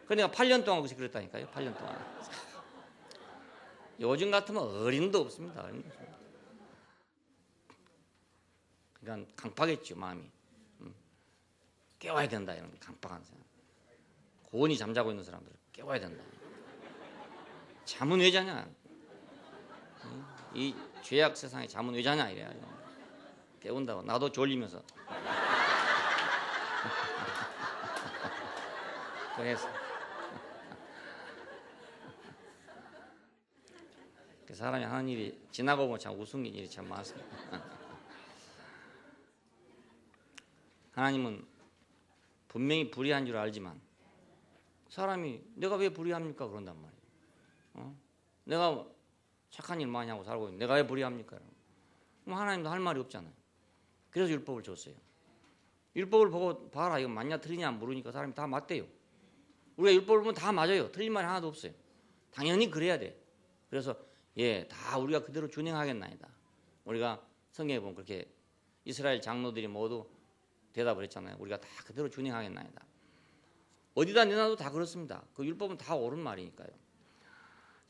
그러니까 8년 동안 그랬다니까요. 8년 동안. 요즘 같으면 어린도 없습니다. 어린도 없습니다. 그러니까 강팍했죠 마음이. 깨워야 된다 이런 강팍한 사람. 고온히 잠자고 있는 사람들 깨워야 된다. 잠은 왜 자냐? 이 죄악 세상에 잠은 왜 자냐 이래요. 깨운다고 나도 졸리면서. 그래서 그 사람이 하는 일이 지나고 보면 참 우스운 일이 참 많습니다. 하나님은 분명히 불의한 줄 알지만 사람이 내가 왜 불의합니까 그런단 말이에요. 내가 착한 일 많이 하고 살고 있는데 내가 왜 불의합니까? 그럼 하나님도 할 말이 없잖아요. 그래서 율법을 줬어요. 율법을 보고 봐라 이거 맞냐 틀리냐 모르니까 사람이 다 맞대요. 우리가 율법을 보면 다 맞아요. 틀린 말이 하나도 없어요. 당연히 그래야 돼. 그래서 다 우리가 그대로 준행하겠나이다. 우리가 성경에 보면 그렇게 이스라엘 장로들이 모두 대답을 했잖아요. 우리가 다 그대로 준행하겠나이다. 어디다 내놔도 다 그렇습니다. 그 율법은 다 옳은 말이니까요.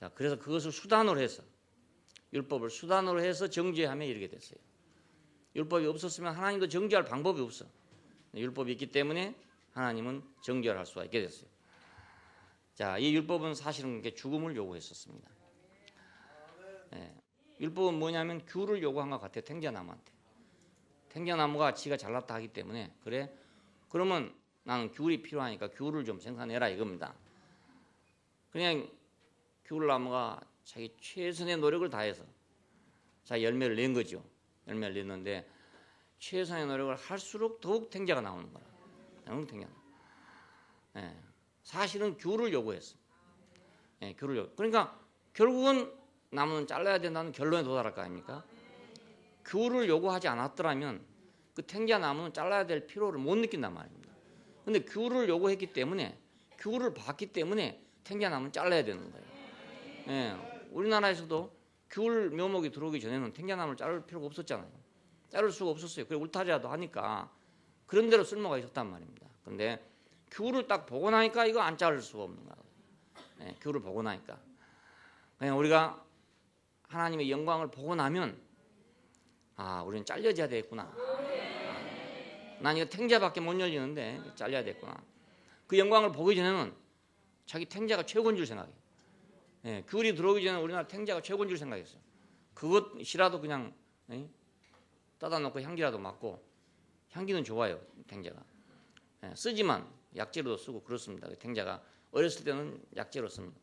자, 그래서 그것을 수단으로 해서 율법을 수단으로 해서 정죄하며 이르게 됐어요. 율법이 없었으면 하나님도 정죄할 방법이 없어. 율법이 있기 때문에 하나님은 정죄를 할 수가 있게 됐어요. 자, 이 율법은 사실은 죽음을 요구했었습니다. 율법은 뭐냐면 귤을 요구한 것 같아요. 탱자나무한테. 탱자나무가 지가 잘났다 하기 때문에 그래? 그러면 나는 귤이 필요하니까 귤을 좀 생산해라 이겁니다. 그냥 귤나무가 자기 최선의 노력을 다해서 자기 열매를 낸 거죠. 열매를 냈는데 최선의 노력을 할수록 더욱 탱자가 나오는 거라. 더욱 탱자. 사실은 귤을 요구했어. 귤을 요구. 그러니까 결국은 나무는 잘라야 된다는 결론에 도달할 거 아닙니까? 귤을 요구하지 않았더라면 그 탱자 나무는 잘라야 될 필요를 못 느낀단 말입니다. 근데 귤을 요구했기 때문에 귤을 받기 때문에 탱자 나무는 잘라야 되는 거예요. 우리나라에서도 귤 묘목이 들어오기 전에는 탱자 나무를 자를 필요가 없었잖아요. 자를 수가 없었어요. 그래 울타리라도 하니까 그런 대로 쓸모가 있었단 말입니다. 근데 귤을 딱 보고 나니까 이거 안 자를 수가 없는 거예요. 귤을 보고 나니까 그냥 우리가 하나님의 영광을 보고 나면 우리는 잘려져야 되겠구나. 난 이거 탱자밖에 못 열리는데 잘려야 되겠구나. 그 영광을 보기 전에는 자기 탱자가 최고인 줄 생각해요. 귤이 들어오기 전에 우리나라 탱자가 최고인 줄 생각했어요. 그것이라도 그냥 따다 놓고 향기라도 맡고 향기는 좋아요. 탱자가. 쓰지만 약재로도 쓰고 그렇습니다. 탱자가 어렸을 때는 약재로 씁니다.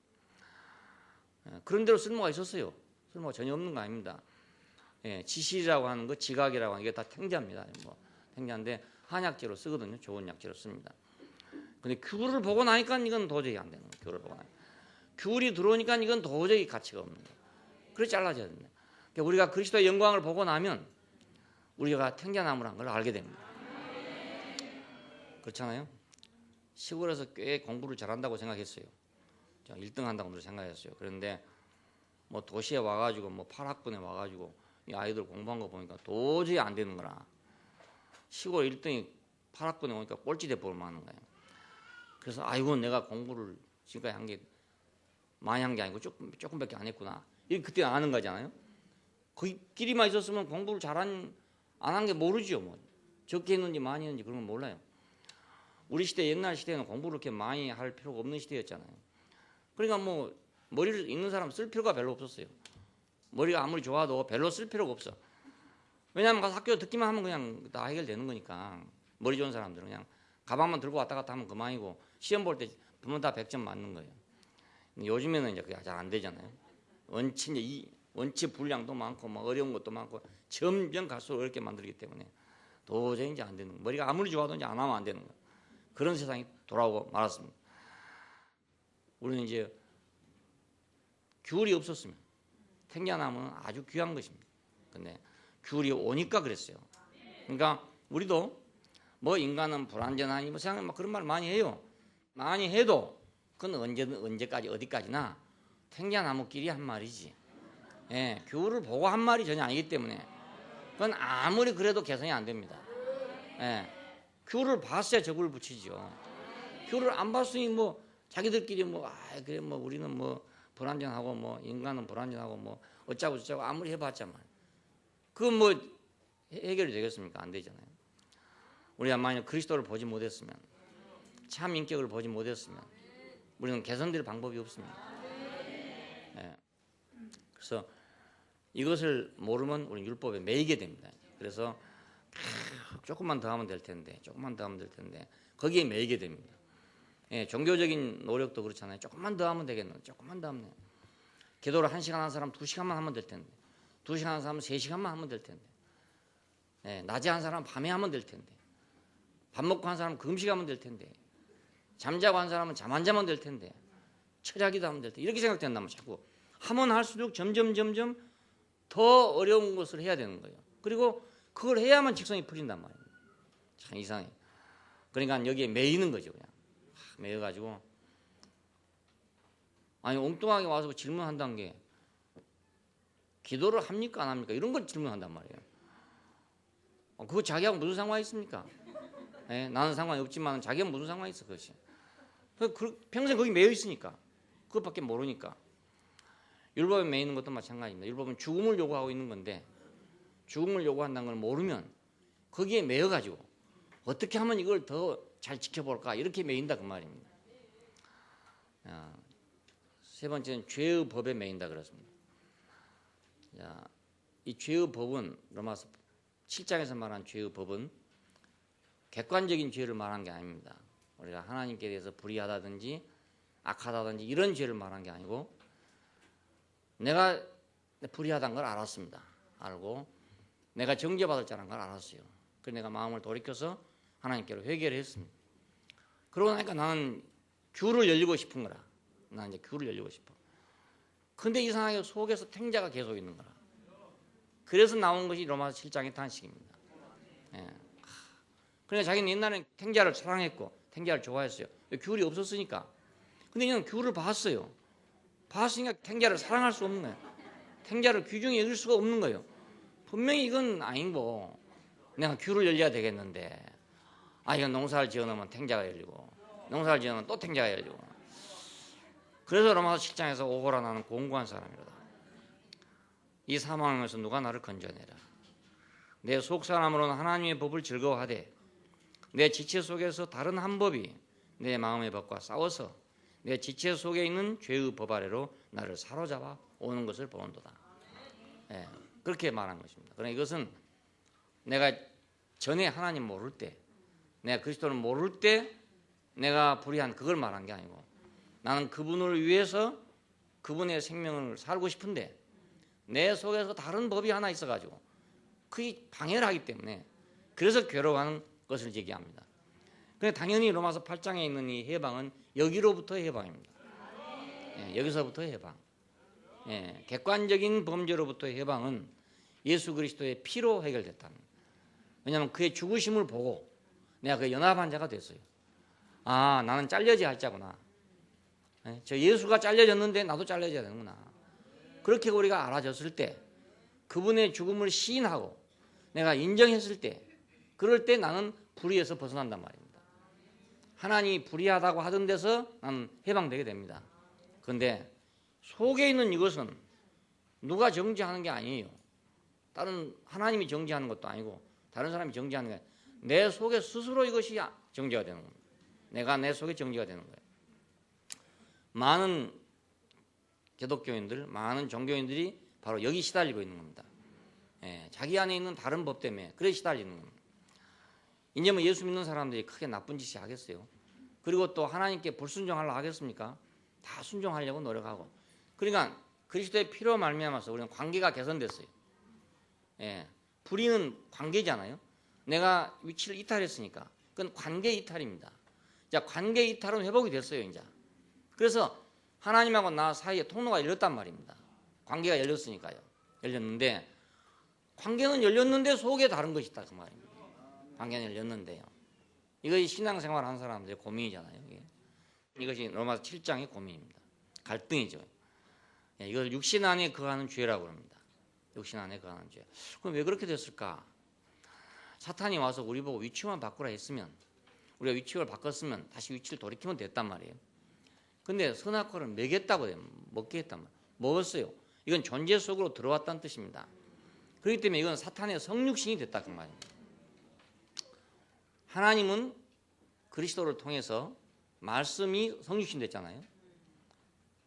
그런 대로 쓸모가 있었어요. 쓸모가 전혀 없는 거 아닙니다. 지실이라고 하는 거, 지각이라고 하는 게 다 탱자입니다. 탱자인데 한약재로 쓰거든요. 좋은 약재로 씁니다. 근데 귤을 보고 나니까 이건 도저히 안 되는 거예요. 귤을 보고 나니까. 귤이 들어오니까 이건 도저히 가치가 없는 거예요. 그래서 잘라져야 됩니다. 그러니까 우리가 그리스도의 영광을 보고 나면 우리가 탱자나무란 걸 알게 됩니다. 그렇잖아요. 시골에서 꽤 공부를 잘한다고 생각했어요. 1등 한다고 생각했어요. 그런데 뭐 도시에 와가지고 뭐 8학번에 와가지고 이 아이들 공부한 거 보니까 도저히 안 되는 거라. 시골 1등이 8학번에 오니까 꼴찌 대법을 하는 거예요. 그래서 아이고 내가 공부를 지금까지 한 게 많이 한 게 아니고 조금밖에 안 했구나. 이게 그때 아는 거잖아요. 거기끼리만 있었으면 공부를 안 한 게 모르죠. 뭐 적게 했는지 많이 했는지 그런 건 몰라요. 우리 시대 옛날 시대에는 공부를 그렇게 많이 할 필요가 없는 시대였잖아요. 그러니까 뭐 머리를 읽는 사람 쓸 필요가 별로 없었어요. 머리가 아무리 좋아도 별로 쓸 필요가 없어. 왜냐하면 가서 학교 듣기만 하면 그냥 다 해결되는 거니까. 머리 좋은 사람들은 그냥 가방만 들고 왔다 갔다 하면 그만이고 시험 볼 때 보면 다 100점 맞는 거예요. 요즘에는 이제 그게 잘 안 되잖아요. 원치 분량도 많고 막 어려운 것도 많고 점점 갈수록 어렵게 만들기 때문에 도저히 이제 안 되는 거예요. 머리가 아무리 좋아도 이제 안 하면 안 되는 거예요. 그런 세상이 돌아오고 말았습니다. 우리는 이제 귤이 없었으면 탱자나무는 아주 귀한 것입니다. 근데 귤이 오니까 그랬어요. 그러니까 우리도 뭐 인간은 불완전하니 뭐 세상에 막 그런 말 많이 해요. 많이 해도 그건 언제까지 어디까지나 탱자나무끼리 한 말이지. 예, 귤을 보고 한 말이 전혀 아니기 때문에 그건 아무리 그래도 개선이 안 됩니다. 예, 귤을 봤어야 저걸 붙이죠. 귤을 안 봤으니 뭐 자기들끼리 뭐 그래 뭐 우리는 뭐 불완전하고 뭐 인간은 불완전하고 뭐 어쩌고 저쩌고 아무리 해봤자만 그건 뭐 해결이 되겠습니까? 안 되잖아요. 우리가 만약 그리스도를 보지 못했으면 참 인격을 보지 못했으면 우리는 개선될 방법이 없습니다. 예. 그래서 이것을 모르면 우리 율법에 매이게 됩니다. 그래서 조금만 더 하면 될 텐데 조금만 더 하면 될 텐데 거기에 매이게 됩니다. 예, 종교적인 노력도 그렇잖아요. 조금만 더 하면 되겠는데 조금만 더 하면 돼요. 기도를 1시간 한 사람 2시간만 하면 될 텐데 2시간 한 사람 3시간만 하면 될 텐데 예, 낮에 한 사람 밤에 하면 될 텐데 밥 먹고 한 사람 금식하면 될 텐데 잠자고 한 사람은 잠 안 자면 될 텐데 철야기도 하면 될 텐데 이렇게 생각된다면 자꾸 하면 할수록 점점 더 어려운 것을 해야 되는 거예요. 그리고 그걸 해야만 직성이 풀린단 말입니다. 참 이상해. 그러니까 여기에 매이는 거죠. 그냥 매여가지고 아니 엉뚱하게 와서 질문한다는 게 기도를 합니까 안 합니까 이런 걸 질문한단 말이에요. 그거 자기하고 무슨 상관이 있습니까? 예, 나는 상관이 없지만 자기하고 무슨 상관이 있어 그것이. 평생 거기 매여 있으니까 그것밖에 모르니까. 율법에 매이는 것도 마찬가지입니다. 율법은 죽음을 요구하고 있는 건데 죽음을 요구한다는 걸 모르면 거기에 매여가지고 어떻게 하면 이걸 더 잘 지켜볼까 이렇게 매인다 그 말입니다. 세 번째는 죄의 법에 매인다 그렇습니다. 이 죄의 법은 로마서 7장에서 말한 죄의 법은 객관적인 죄를 말한 게 아닙니다. 우리가 하나님께 대해서 불의하다든지 악하다든지 이런 죄를 말한 게 아니고 내가 불의하다는 걸 알았습니다. 알고 내가 정죄받을 자라는 걸 알았어요. 그래서 내가 마음을 돌이켜서 하나님께로 회개를 했습니다. 그러고 나니까 나는 귤을 열리고 싶은 거라. 나는 이제 귤을 열리고 싶어. 근데 이상하게 속에서 탱자가 계속 있는 거라. 그래서 나온 것이 로마서 7장의 탄식입니다. 예. 그러니까 자기는 옛날에 탱자를 사랑했고 탱자를 좋아했어요. 귤이 없었으니까. 근데 그냥 귤을 봤어요. 봤으니까 탱자를 사랑할 수 없는 거예요. 탱자를 귀중히 여길 수가 없는 거예요. 분명히 이건 아니고 내가 귤을 열려야 되겠는데 이건 농사를 지어놓으면 탱자가 열리고 농사를 지어놓으면 또 탱자가 열리고 그래서 로마서 7장에서 오호라 나는 공고한 사람이로다. 이 사망에서 누가 나를 건져내라. 내 속사람으로는 하나님의 법을 즐거워하되 내 지체 속에서 다른 한 법이 내 마음의 법과 싸워서 내 지체 속에 있는 죄의 법 아래로 나를 사로잡아 오는 것을 보는도다. 예, 그렇게 말한 것입니다. 그러나 이것은 내가 전에 하나님 모를 때 내가 그리스도를 모를 때 내가 불의한 그걸 말한 게 아니고 나는 그분을 위해서 그분의 생명을 살고 싶은데 내 속에서 다른 법이 하나 있어가지고 그게 방해를 하기 때문에 그래서 괴로워하는 것을 얘기합니다. 그런데 당연히 로마서 8장에 있는 이 해방은 여기로부터의 해방입니다. 예, 여기서부터의 해방. 예, 객관적인 범죄로부터의 해방은 예수 그리스도의 피로 해결됐답니다. 왜냐하면 그의 죽으심을 보고 내가 그 연합한 자가 됐어요. 나는 잘려져야 할 자구나. 예, 저 예수가 잘려졌는데 나도 잘려져야 되는구나. 그렇게 우리가 알아졌을 때 그분의 죽음을 시인하고 내가 인정했을 때 그럴 때 나는 불의에서 벗어난단 말입니다. 하나님이 불의하다고 하던 데서 나는 해방되게 됩니다. 그런데 속에 있는 이것은 누가 정죄하는 게 아니에요. 다른 하나님이 정죄하는 것도 아니고 다른 사람이 정죄하는 게 아니에요. 내 속에 스스로 이것이 정죄가 되는 겁니다. 내가 내 속에 정죄가 되는 거예요. 많은 기독교인들, 많은 종교인들이 바로 여기 시달리고 있는 겁니다. 예, 자기 안에 있는 다른 법 때문에 그래 시달리는 겁니다. 이제 뭐 예수 믿는 사람들이 크게 나쁜 짓이 하겠어요. 그리고 또 하나님께 불순종하려고 하겠습니까? 다 순종하려고 노력하고. 그러니까 그리스도의 피로 말미암아서 우리는 관계가 개선됐어요. 예, 불의는 관계잖아요. 내가 위치를 이탈했으니까 그건 관계 이탈입니다. 자, 관계 이탈은 회복이 됐어요. 이제 그래서 하나님하고 나 사이에 통로가 열렸단 말입니다. 관계가 열렸으니까요. 열렸는데 관계는 열렸는데 속에 다른 것이 있다 그 말입니다. 관계는 열렸는데요. 이것이 신앙생활 하는 사람들의 고민이잖아요. 이것이 로마서 7장의 고민입니다. 갈등이죠. 이걸 육신 안에 거하는 죄라고 합니다. 육신 안에 거하는 죄. 그럼 왜 그렇게 됐을까? 사탄이 와서 우리 보고 위치만 바꾸라 했으면, 우리가 위치를 바꿨으면 다시 위치를 돌이키면 됐단 말이에요. 근데 선악과를 먹였다고 해요. 먹게 했단 말이에요. 먹었어요. 이건 존재 속으로 들어왔다는 뜻입니다. 그렇기 때문에 이건 사탄의 성육신이 됐다 그 말입니다. 하나님은 그리스도를 통해서 말씀이 성육신 됐잖아요.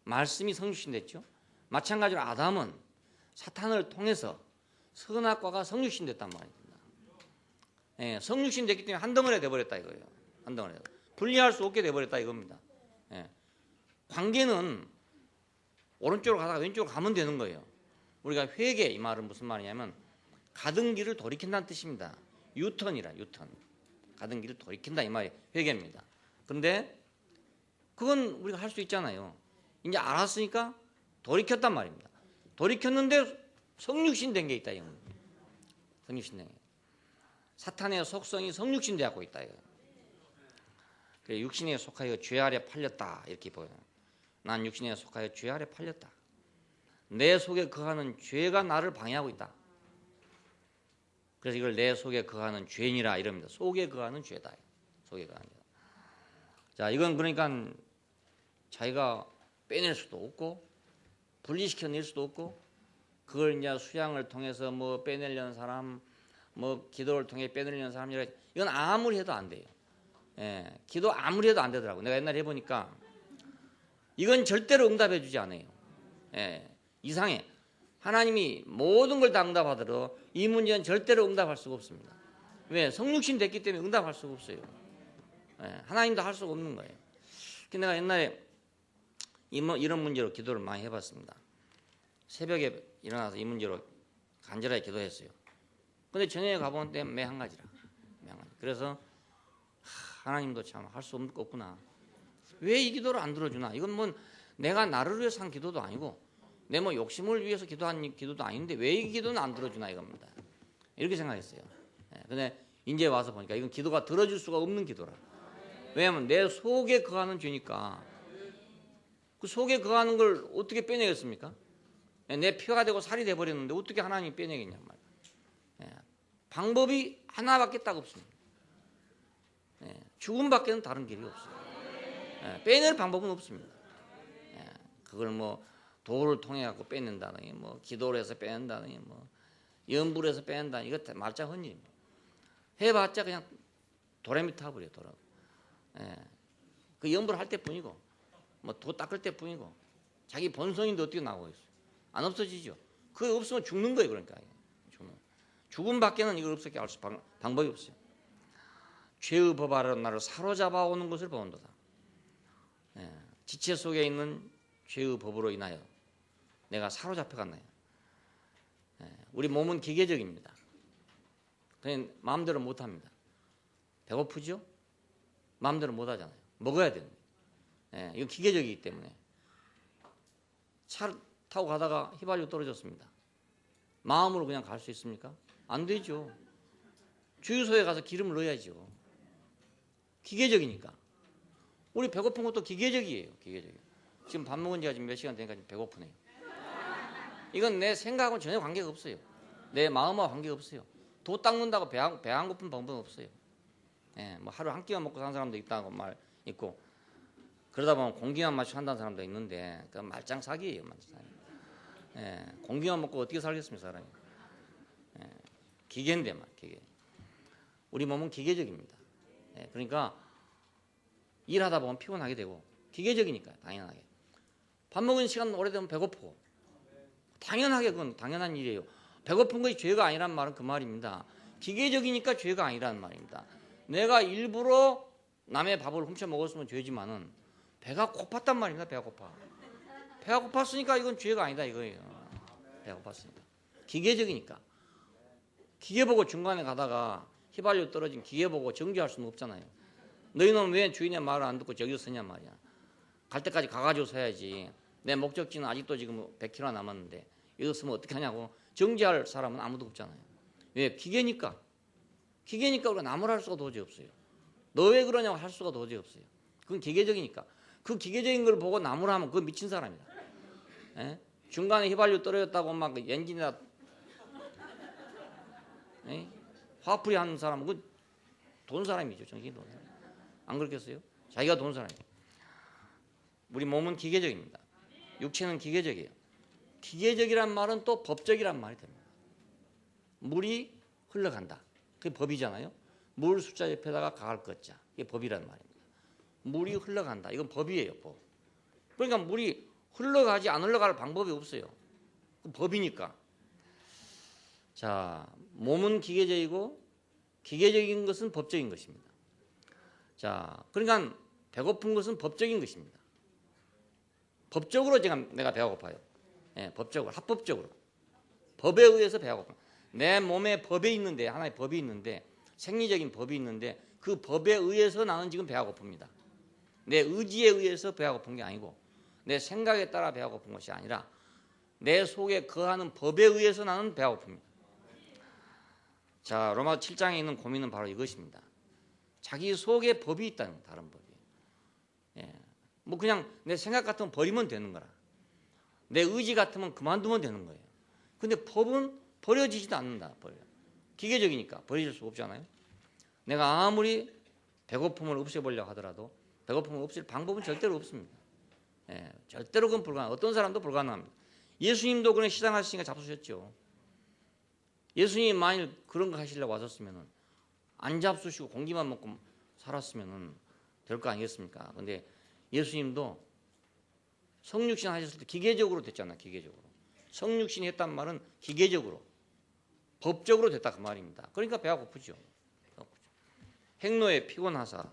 말씀이 성육신 됐죠. 마찬가지로 아담은 사탄을 통해서 선악과가 성육신 됐단 말입니다. 예, 성육신 됐기 때문에 한 덩어리가 돼버렸다 이거예요. 한 덩어리. 분리할 수 없게 돼버렸다 이겁니다. 예. 관계는 오른쪽으로 가다가 왼쪽으로 가면 되는 거예요. 우리가 회개, 이 말은 무슨 말이냐면 가던 길을 돌이킨다는 뜻입니다. 유턴이라, 유턴. 가던 길을 돌이킨다 이 말이 회개입니다. 그런데 그건 우리가 할 수 있잖아요. 이제 알았으니까 돌이켰단 말입니다. 돌이켰는데 성육신 된 게 있다 이겁니다. 성육신 된 게. 사탄의 속성이 성육신 되고 있다 이거. 육신에 속하여 죄 아래 팔렸다 이렇게 보여요. 난 육신에 속하여 죄 아래 팔렸다. 내 속에 거하는 죄가 나를 방해하고 있다. 그래서 이걸 내 속에 거하는 죄니라 이럽니다. 속에 거하는 죄다. 속에 거하는 죄. 자, 이건 그러니까 자기가 빼낼 수도 없고 분리시켜낼 수도 없고 그걸 이제 수양을 통해서 뭐 빼내려는 사람, 뭐 기도를 통해 빼내려는 사람이라 이건 아무리 해도 안 돼요. 예, 기도 아무리 해도 안 되더라고. 내가 옛날에 해보니까 이건 절대로 응답해 주지 않아요. 예, 이상해. 하나님이 모든 걸 다 응답하더라도 이 문제는 절대로 응답할 수가 없습니다. 왜? 성육신 됐기 때문에 응답할 수가 없어요. 예, 하나님도 할 수가 없는 거예요. 내가 옛날에 이런 문제로 기도를 많이 해봤습니다. 새벽에 일어나서 이 문제로 간절하게 기도했어요. 근데 저녁에 가보는데 매 한 가지라. 그래서 하나님도 참 할 수 없구나. 왜 이 기도를 안 들어주나? 이건 뭐 내가 나를 위해서 한 기도도 아니고 내 뭐 욕심을 위해서 기도한 기도도 아닌데 왜 이 기도는 안 들어주나 이겁니다. 이렇게 생각했어요. 근데 이제 와서 보니까 이건 기도가 들어줄 수가 없는 기도라. 왜냐하면 내 속에 거하는 죄니까. 그 속에 거하는 걸 어떻게 빼내겠습니까? 내 피가 되고 살이 돼버렸는데 어떻게 하나님이 빼내겠냐 말이에요. 방법이 하나밖에 딱 없습니다. 죽음밖에는 다른 길이 없어요. 빼낼 방법은 없습니다. 그걸 뭐 도를 통해 갖고 빼낸다느니 뭐 기도를 해서 빼낸다느니 뭐 연불을 해서 빼낸다느니 이거 말짱 헌일입니다. 해봤자 그냥 도레미 타버려요. 그 연불을 할 때뿐이고 뭐 도 닦을 때뿐이고 자기 본성인데 어떻게 나오고 있어요. 안 없어지죠. 그게 없으면 죽는 거예요. 그러니까 죽음밖에는 이걸 없애게 할 수 방법이 없어요. 죄의 법 아래로 나를 사로잡아 오는 것을 보는도다. 지체 속에 있는 죄의 법으로 인하여 내가 사로잡혀갔나요? 우리 몸은 기계적입니다. 그냥 마음대로 못합니다. 배고프죠? 마음대로 못하잖아요. 먹어야 되는데. 이건 기계적이기 때문에 차를 타고 가다가 휘발유 떨어졌습니다. 마음으로 그냥 갈 수 있습니까? 안 되죠. 주유소에 가서 기름을 넣어야죠. 기계적이니까. 우리 배고픈 것도 기계적이에요. 기계적이에요. 지금 밥 먹은 지가 지금 몇 시간 되니까 배고프네요. 이건 내 생각하고는 전혀 관계가 없어요. 내 마음하고 관계가 없어요. 도 닦는다고 배 안 고픈 방법은 없어요. 뭐 하루 한 끼만 먹고 사는 사람도 있다고 말 있고 그러다 보면 공기만 마시고 한다는 사람도 있는데 그 말짱 사기예요. 공기만 먹고 어떻게 살겠습니까 사람이. 기계인데 말 기계. 우리 몸은 기계적입니다. 그러니까 일하다 보면 피곤하게 되고 기계적이니까 당연하게 밥 먹은 시간 오래되면 배고프고 당연하게 그건 당연한 일이에요. 배고픈 것이 죄가 아니란 말은 그 말입니다. 기계적이니까 죄가 아니라는 말입니다. 내가 일부러 남의 밥을 훔쳐 먹었으면 죄지만은 배가 고팠단 말입니다. 배가 고팠으니까 이건 죄가 아니다 이거예요. 배가 고팠으니까. 기계적이니까. 기계 보고 중간에 가다가 휘발유 떨어진 기계 보고 정지할 수는 없잖아요. 너희는 왜 주인의 말을 안 듣고 저기서 서냐 말이야. 갈 때까지 가가지고 서야지. 내 목적지는 아직도 지금 100km 남았는데 여기서 서면 어떻게 하냐고 정지할 사람은 아무도 없잖아요. 왜? 기계니까. 기계니까 우리가 나무랄 수가 도저히 없어요. 너 왜 그러냐고 할 수가 도저히 없어요. 그건 기계적이니까. 그 기계적인 걸 보고 나무라 하면 그건 미친 사람이다. 중간에 휘발유 떨어졌다고 막 엔진에다 화풀이 하는 사람은 그 돈 사람이죠. 정신이 돈 사람. 안 그렇겠어요? 자기가 돈 사람이에요. 우리 몸은 기계적입니다. 육체는 기계적이에요. 기계적이란 말은 또 법적이란 말이 됩니다. 물이 흘러간다. 그게 법이잖아요. 물 숫자 옆에다가 가을 것자. 이게 법이란 말입니다. 물이 흘러간다. 이건 법이에요. 법. 그러니까 물이 흘러가지 안 흘러갈 방법이 없어요. 법이니까. 자, 몸은 기계적이고 기계적인 것은 법적인 것입니다. 자, 그러니까 배고픈 것은 법적인 것입니다. 법적으로 내가 배가 고파요. 법적으로, 합법적으로. 법에 의해서 배가 고파. 내 몸에 법이 있는데, 하나의 법이 있는데, 생리적인 법이 있는데 그 법에 의해서 나는 지금 배가 고픕니다. 내 의지에 의해서 배가 고픈 게 아니고 내 생각에 따라 배가 고픈 것이 아니라 내 속에 거하는 법에 의해서 나는 배가 고픕니다. 자, 로마 7장에 있는 고민은 바로 이것입니다. 자기 속에 법이 있다는 거예요. 다른 법이. 뭐 그냥 내 생각 같으면 버리면 되는 거라. 내 의지 같으면 그만두면 되는 거예요. 근데 법은 버려지지도 않는다. 기계적이니까 버려질 수 없잖아요. 내가 아무리 배고픔을 없애보려고 하더라도 배고픔을 없앨 방법은 절대로 없습니다. 절대로 그건 불가능. 어떤 사람도 불가능합니다. 예수님도 그런 시장하시니까 잡수셨죠. 예수님이 만일 그런 거 하시려고 하셨으면 안 잡수시고 공기만 먹고 살았으면 될 거 아니겠습니까? 근데 예수님도 성육신 하셨을 때 기계적으로 됐잖아요. 기계적으로. 성육신 했단 말은 기계적으로 법적으로 됐다 그 말입니다. 그러니까 배가 고프죠. 행로에 피곤하사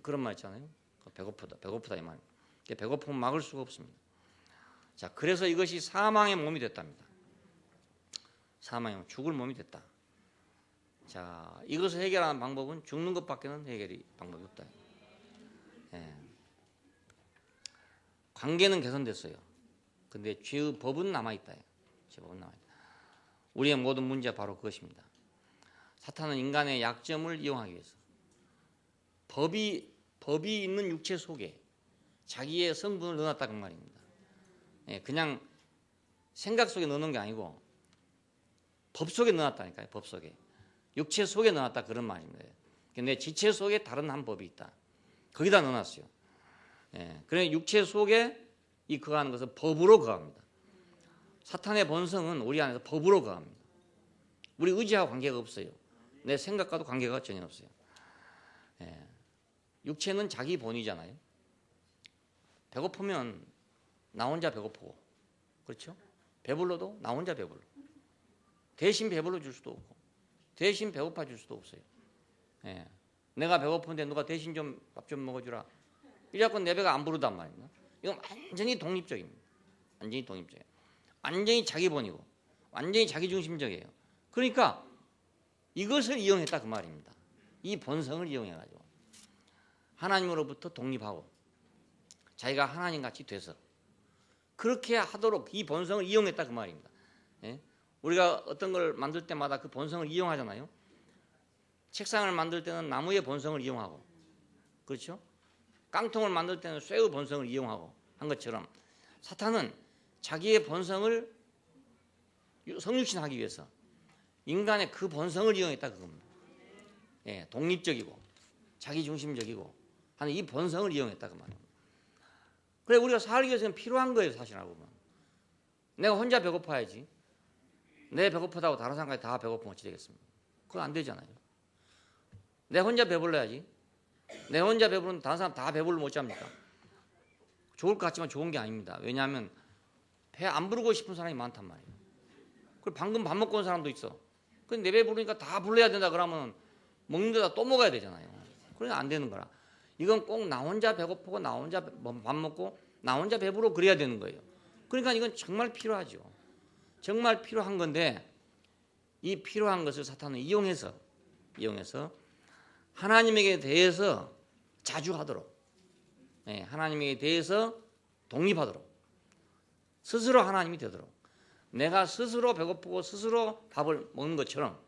그런 말 있잖아요. 배고프다 이 말. 배고픔은 막을 수가 없습니다. 자, 그래서 이것이 사망의 몸이 됐답니다. 사망의 몸, 죽을 몸이 됐다. 자, 이것을 해결하는 방법은 죽는 것밖에는 해결이 방법이 없다. 관계는 개선됐어요. 근데 죄의 법은 남아있다. 죄의 법은 남아있다. 우리의 모든 문제가 바로 그것입니다. 사탄은 인간의 약점을 이용하기 위해서 법이 있는 육체 속에 자기의 성분을 넣어놨다 그 말입니다. 그냥 생각 속에 넣는 게 아니고 법 속에 넣어놨다니까요. 법 속에. 육체 속에 넣어놨다 그런 말입니다. 내 지체 속에 다른 한 법이 있다. 거기다 넣어놨어요. 그래 육체 속에 이 거하는 것은 법으로 거합니다. 사탄의 본성은 우리 안에서 법으로 거합니다. 우리 의지하고 관계가 없어요. 내 생각과도 관계가 전혀 없어요. 육체는 자기 본이잖아요. 배고프면 나 혼자 배고프고, 그렇죠? 배불러도 나 혼자 배불러. 대신 배불러 줄 수도 없고, 대신 배고파 줄 수도 없어요. 내가 배고픈데 누가 대신 좀 밥 좀 먹어주라. 이래갖고 내 배가 안 부르단 말입니다. 이건 완전히 독립적입니다. 완전히 독립적이에요. 완전히 자기 본이고, 완전히 자기 중심적이에요. 그러니까 이것을 이용했다 그 말입니다. 이 본성을 이용해가지고 하나님으로부터 독립하고 자기가 하나님같이 돼서 그렇게 하도록 이 본성을 이용했다 그 말입니다. 우리가 어떤 걸 만들 때마다 그 본성을 이용하잖아요. 책상을 만들 때는 나무의 본성을 이용하고, 그렇죠? 깡통을 만들 때는 쇠의 본성을 이용하고 한 것처럼 사탄은 자기의 본성을 성육신하기 위해서 인간의 그 본성을 이용했다 그겁니다. 독립적이고 자기중심적이고 하는 이 본성을 이용했다 그 말입니다. 그래 우리가 살기 위해서는 필요한 거예요. 사실 알고 보면 내가 혼자 배고파야지. 내 배고프다고 다른 사람까지 다 배고프면 어찌 되겠습니까? 그건 안 되잖아요. 내 혼자 배불러야지. 내 혼자 배부르면 다른 사람 다 배불러 못 잡니까? 좋을 것 같지만 좋은 게 아닙니다. 왜냐하면 배 안 부르고 싶은 사람이 많단 말이에요. 그리고 방금 밥 먹고 온 사람도 있어. 근데 내 배 부르니까 다 불러야 된다 그러면 먹는 데다 또 먹어야 되잖아요. 그러니까 안 되는 거라. 이건 꼭 나 혼자 배고프고 나 혼자 밥 먹고 나 혼자 배부르고 그래야 되는 거예요. 그러니까 이건 정말 필요하죠. 정말 필요한 건데 이 필요한 것을 사탄은 이용해서 하나님에게 대해서 자주하도록, 하나님에게 대해서 독립하도록, 스스로 하나님이 되도록, 내가 스스로 배고프고 스스로 밥을 먹는 것처럼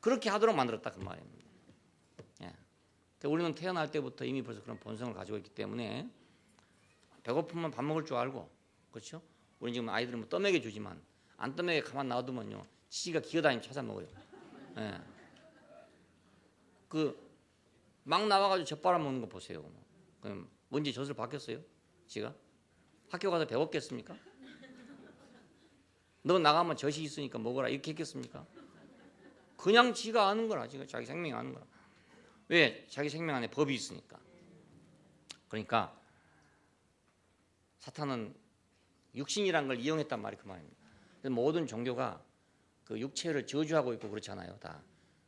그렇게 하도록 만들었다 그 말입니다. 우리는 태어날 때부터 이미 벌써 그런 본성을 가지고 있기 때문에 배고프면 밥 먹을 줄 알고, 그렇죠? 우리 지금 아이들은 뭐 떠먹여 주지만 안 떠먹여 가만 놔두면요 지가 기어다니면 찾아 먹어요. 예. 그 막 나와가지고 젖 빨아먹는 거 보세요. 그럼 뭔지 젖을 바뀌었어요? 지가? 학교 가서 배웠겠습니까? 너 나가면 젖이 있으니까 먹어라 이렇게 했겠습니까? 그냥 지가 아는 거라. 지가 자기 생명이 아는 거라. 왜? 자기 생명 안에 법이 있으니까. 그러니까 사탄은 육신이란 걸 이용했단 말이 그 말입니다. 그래서 모든 종교가 그 육체를 저주하고 있고 그렇잖아요. 다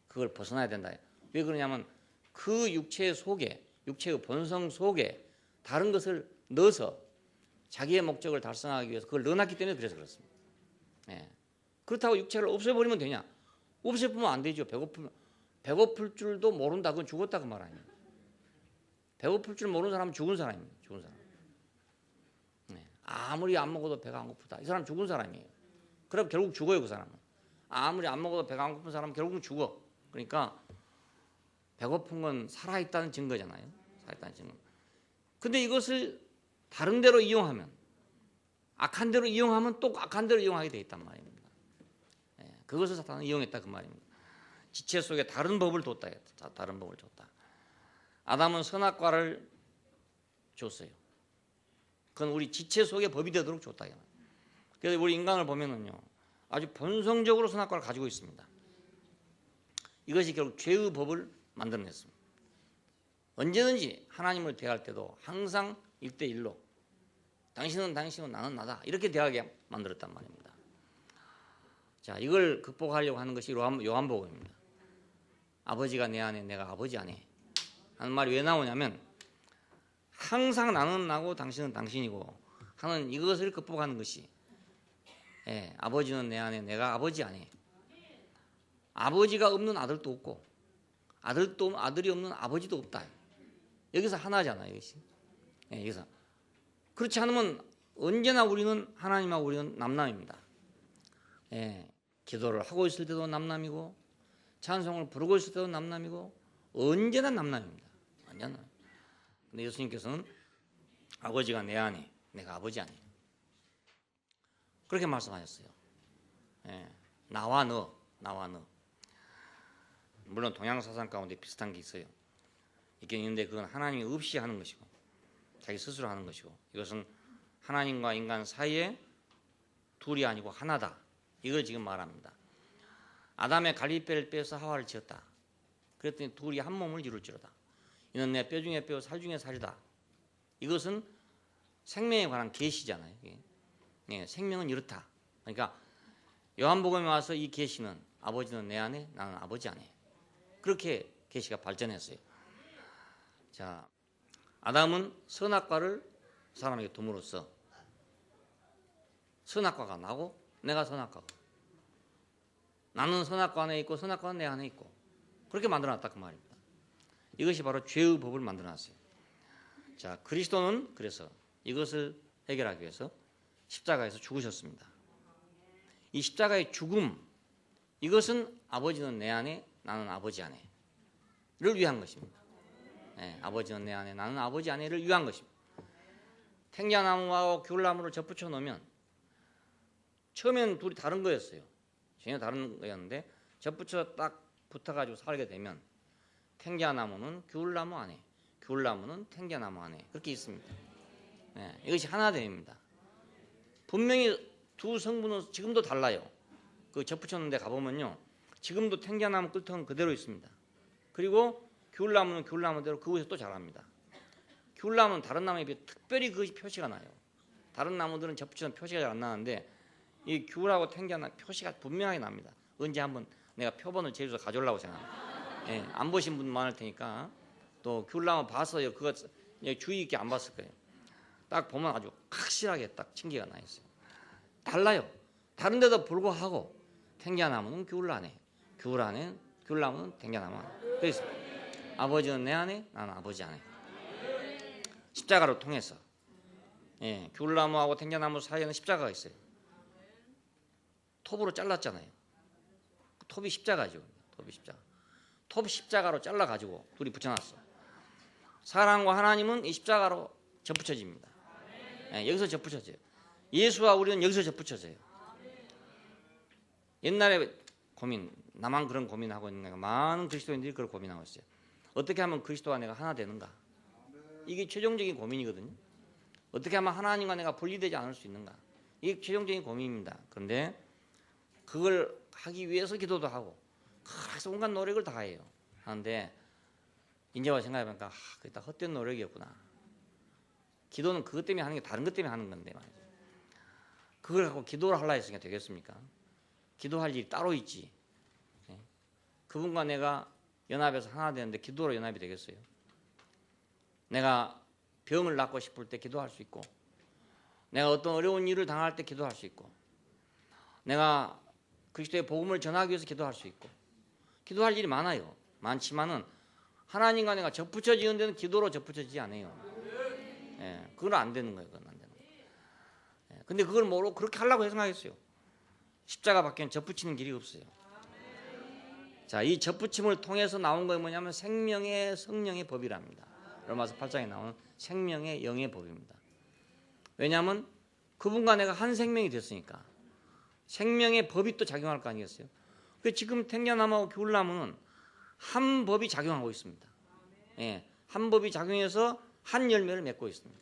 그걸 벗어나야 된다. 왜 그러냐면 그 육체 속에 육체의 본성 속에 다른 것을 넣어서 자기의 목적을 달성하기 위해서 그걸 넣어놨기 때문에 그래서 그렇습니다. 예. 그렇다고 육체를 없애버리면 되냐? 없애보면 안 되죠. 배고플 줄도 모른다. 그건 죽었다 그 말 아니에요. 배고플 줄 모르는 사람은 죽은 사람입니다. 죽은 사람. 네. 아무리 안 먹어도 배가 안 고프다. 이 사람 죽은 사람이에요. 그럼 결국 죽어요 그 사람은. 아무리 안 먹어도 배가 안 고픈 사람은 결국은 죽어. 그러니까 배고픈 건 살아있다는 증거잖아요. 살아있다는 증거. 근데 이것을 다른 데로 이용하면 악한 데로 이용하면 또 악한 데로 이용하게 돼 있단 말입니다. 네. 그것을 사탄은 이용했다 그 말입니다. 지체 속에 다른 법을 뒀다. 다른 법을 줬다. 아담은 선악과를 줬어요. 그건 우리 지체 속에 법이 되도록 줬다. 그래서 우리 인간을 보면은요, 아주 본성적으로 선악과를 가지고 있습니다. 이것이 결국 죄의 법을 만들어냈습니다. 언제든지 하나님을 대할 때도 항상 1대1로 당신은 당신이고 나는 나다 이렇게 대하게 만들었단 말입니다. 자, 이걸 극복하려고 하는 것이 요한복음입니다. 아버지가 내 안에 내가 아버지 안에 하는 말이 왜 나오냐면 항상 나는 나고 당신은 당신이고 하는 이것을 극복하는 것이 아버지는 내 안에 내가 아버지 안에 아버지가 없는 아들도 없고 아들이 없는 아버지도 없다. 여기서 하나잖아요. 이것이. 여기서 그렇지 않으면 언제나 우리는 하나님하고 우리는 남남입니다. 기도를 하고 있을 때도 남남이고 찬송을 부르고 있을 때도 남남이고 언제나 남남입니다. 언제나. 근데 예수님께서는 아버지가 내 안에 내가 아버지 안에 그렇게 말씀하셨어요. 나와 너. 물론 동양 사상 가운데 비슷한 게 있어요. 있긴 있는데 그건 하나님이 없이 하는 것이고 자기 스스로 하는 것이고 이것은 하나님과 인간 사이에 둘이 아니고 하나다. 이걸 지금 말합니다. 아담의 갈빗뼈를 빼서 하와를 지었다. 그랬더니 둘이 한 몸을 이룰지로다. 이는 내 뼈 중에 뼈, 살 중에 살이다. 이것은 생명에 관한 계시잖아요. 생명은 이렇다. 그러니까 요한복음에 와서 이 계시는 아버지는 내 안에 나는 아버지 안에 그렇게 계시가 발전했어요. 자, 아담은 선악과를 사람에게 둠으로써 선악과가 나고 내가 선악과고 나는 선악과 안에 있고 선악과는 내 안에 있고 그렇게 만들어놨다 그 말입니다. 이것이 바로 죄의 법을 만들어놨어요. 자, 그리스도는 그래서 이것을 해결하기 위해서 십자가에서 죽으셨습니다. 이 십자가의 죽음 이것은 아버지는 내 안에 나는 아버지 안에를 위한 것입니다. 아버지는 내 안에 나는 아버지 안에를 위한 것입니다. 탱자나무와 귤나무를 접붙여 놓으면 처음엔 둘이 다른 거였어요. 전혀 다른 거였는데 접붙여 딱 붙어가지고 살게 되면 탱자나무는 귤나무 안에 귤나무는 탱자나무 안에 그렇게 있습니다. 이것이 하나됨입니다. 분명히 두 성분은 지금도 달라요. 그 접붙였는데 가보면요 지금도 탱자나무 끝은 그대로 있습니다. 그리고 귤나무는 귤나무대로 그곳에서 또 자랍니다. 귤나무는 다른 나무에 비해 특별히 그것이 표시가 나요. 다른 나무들은 접붙여서 표시가 잘 안 나는데 이 귤하고 탱자나무 표시가 분명하게 납니다. 언제 한번 내가 표본을 제주도 가져오려고 생각합니다. 안 보신 분 많을 테니까 또 귤나무 봤어요. 그거 주의 있게 안 봤을 거예요. 딱 보면 아주 확실하게 딱 징계가 나 있어요. 달라요. 다른데도 불구하고 탱자나무는 귤 안에 귤나무는 탱자나무 안에 그래서 아버지는 내 안에 나는 아버지 안에 십자가로 통해서 귤나무하고 탱자나무 사이에는 십자가가 있어요. 톱으로 잘랐잖아요. 톱이 십자가죠. 톱 십자가로 잘라가지고 둘이 붙여놨어. 사랑과 하나님은 이 십자가로 접붙여집니다. 여기서 접붙여져요. 예수와 우리는 여기서 접붙여져요. 옛날에 나만 그런 고민하고 있는 거가 많은 그리스도인들이 그걸 고민하고 있어요. 어떻게 하면 그리스도와 내가 하나 되는가? 이게 최종적인 고민이거든요. 어떻게 하면 하나님과 내가 분리되지 않을 수 있는가? 이게 최종적인 고민입니다. 그런데 그걸 하기 위해서 기도도 하고 그래서 온갖 노력을 다 해요. 하는데 이제 와서 생각해보니까 그게 다 헛된 노력이었구나. 기도는 그것 때문에 하는 게 다른 것 때문에 하는 건데 말이죠. 그걸 갖고 기도를 하려 했으니까 되겠습니까? 기도할 일이 따로 있지. 그분과 내가 연합해서 하나 되는데 기도로 연합이 되겠어요? 내가 병을 낫고 싶을 때 기도할 수 있고, 내가 어떤 어려운 일을 당할 때 기도할 수 있고, 내가 그리스도의 복음을 전하기 위해서 기도할 수 있고, 기도할 일이 많아요. 많지만은 하나님과 내가 접붙여지는 데는 기도로 접붙여지지 않아요. 그건 안 되는 거예요. 그건 안 되는 거예요. 근데 그걸 모르고 그렇게 하려고 생각했어요. 십자가 밖에는 접붙이는 길이 없어요. 자, 이 접붙임을 통해서 나온 게 뭐냐면 생명의 성령의 법이랍니다. 로마서 8장에 나오는 생명의 영의 법입니다. 왜냐하면 그분과 내가 한 생명이 됐으니까 생명의 법이 또 작용할 거 아니겠어요? 지금 생겨나무하고 겨울나무는 한 법이 작용하고 있습니다. 한 법이 작용해서 한 열매를 맺고 있습니다.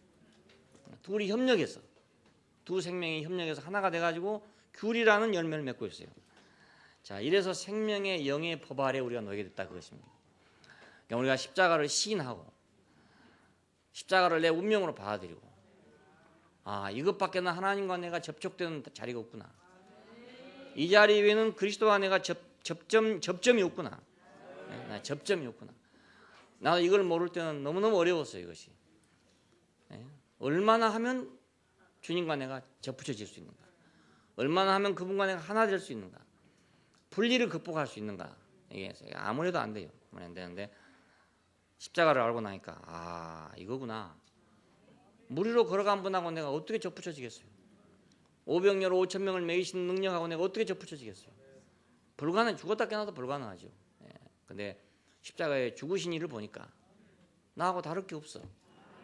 둘이 협력해서, 두 생명이 협력해서 하나가 돼가지고 귤이라는 열매를 맺고 있어요. 자, 이래서 생명의 영의 법 아래 우리가 놓이게 됐다 그것입니다. 그러니까 우리가 십자가를 시인하고 십자가를 내 운명으로 받아들이고, 이것밖에는 하나님과 내가 접촉되는 자리가 없구나. 이 자리 위에는 그리스도와 내가 접점이 없구나. 접점이 없구나. 나도 이걸 모를 때는 너무너무 어려웠어요. 이것이 얼마나 하면 주님과 내가 접붙여질 수 있는가, 얼마나 하면 그분과 내가 하나 될 수 있는가, 분리를 극복할 수 있는가. 이게 아무래도 안 돼요. 안 되는데 십자가를 알고 나니까 이거구나. 무리로 걸어간 분하고 내가 어떻게 접붙여지겠어요? 오병여로 5,000명을 먹이시는 능력하고 내가 어떻게 접붙여지겠어요? 불가능. 죽었다 깨어나도 불가능하죠. 근데 십자가에 죽으신 일을 보니까 나하고 다를 게 없어.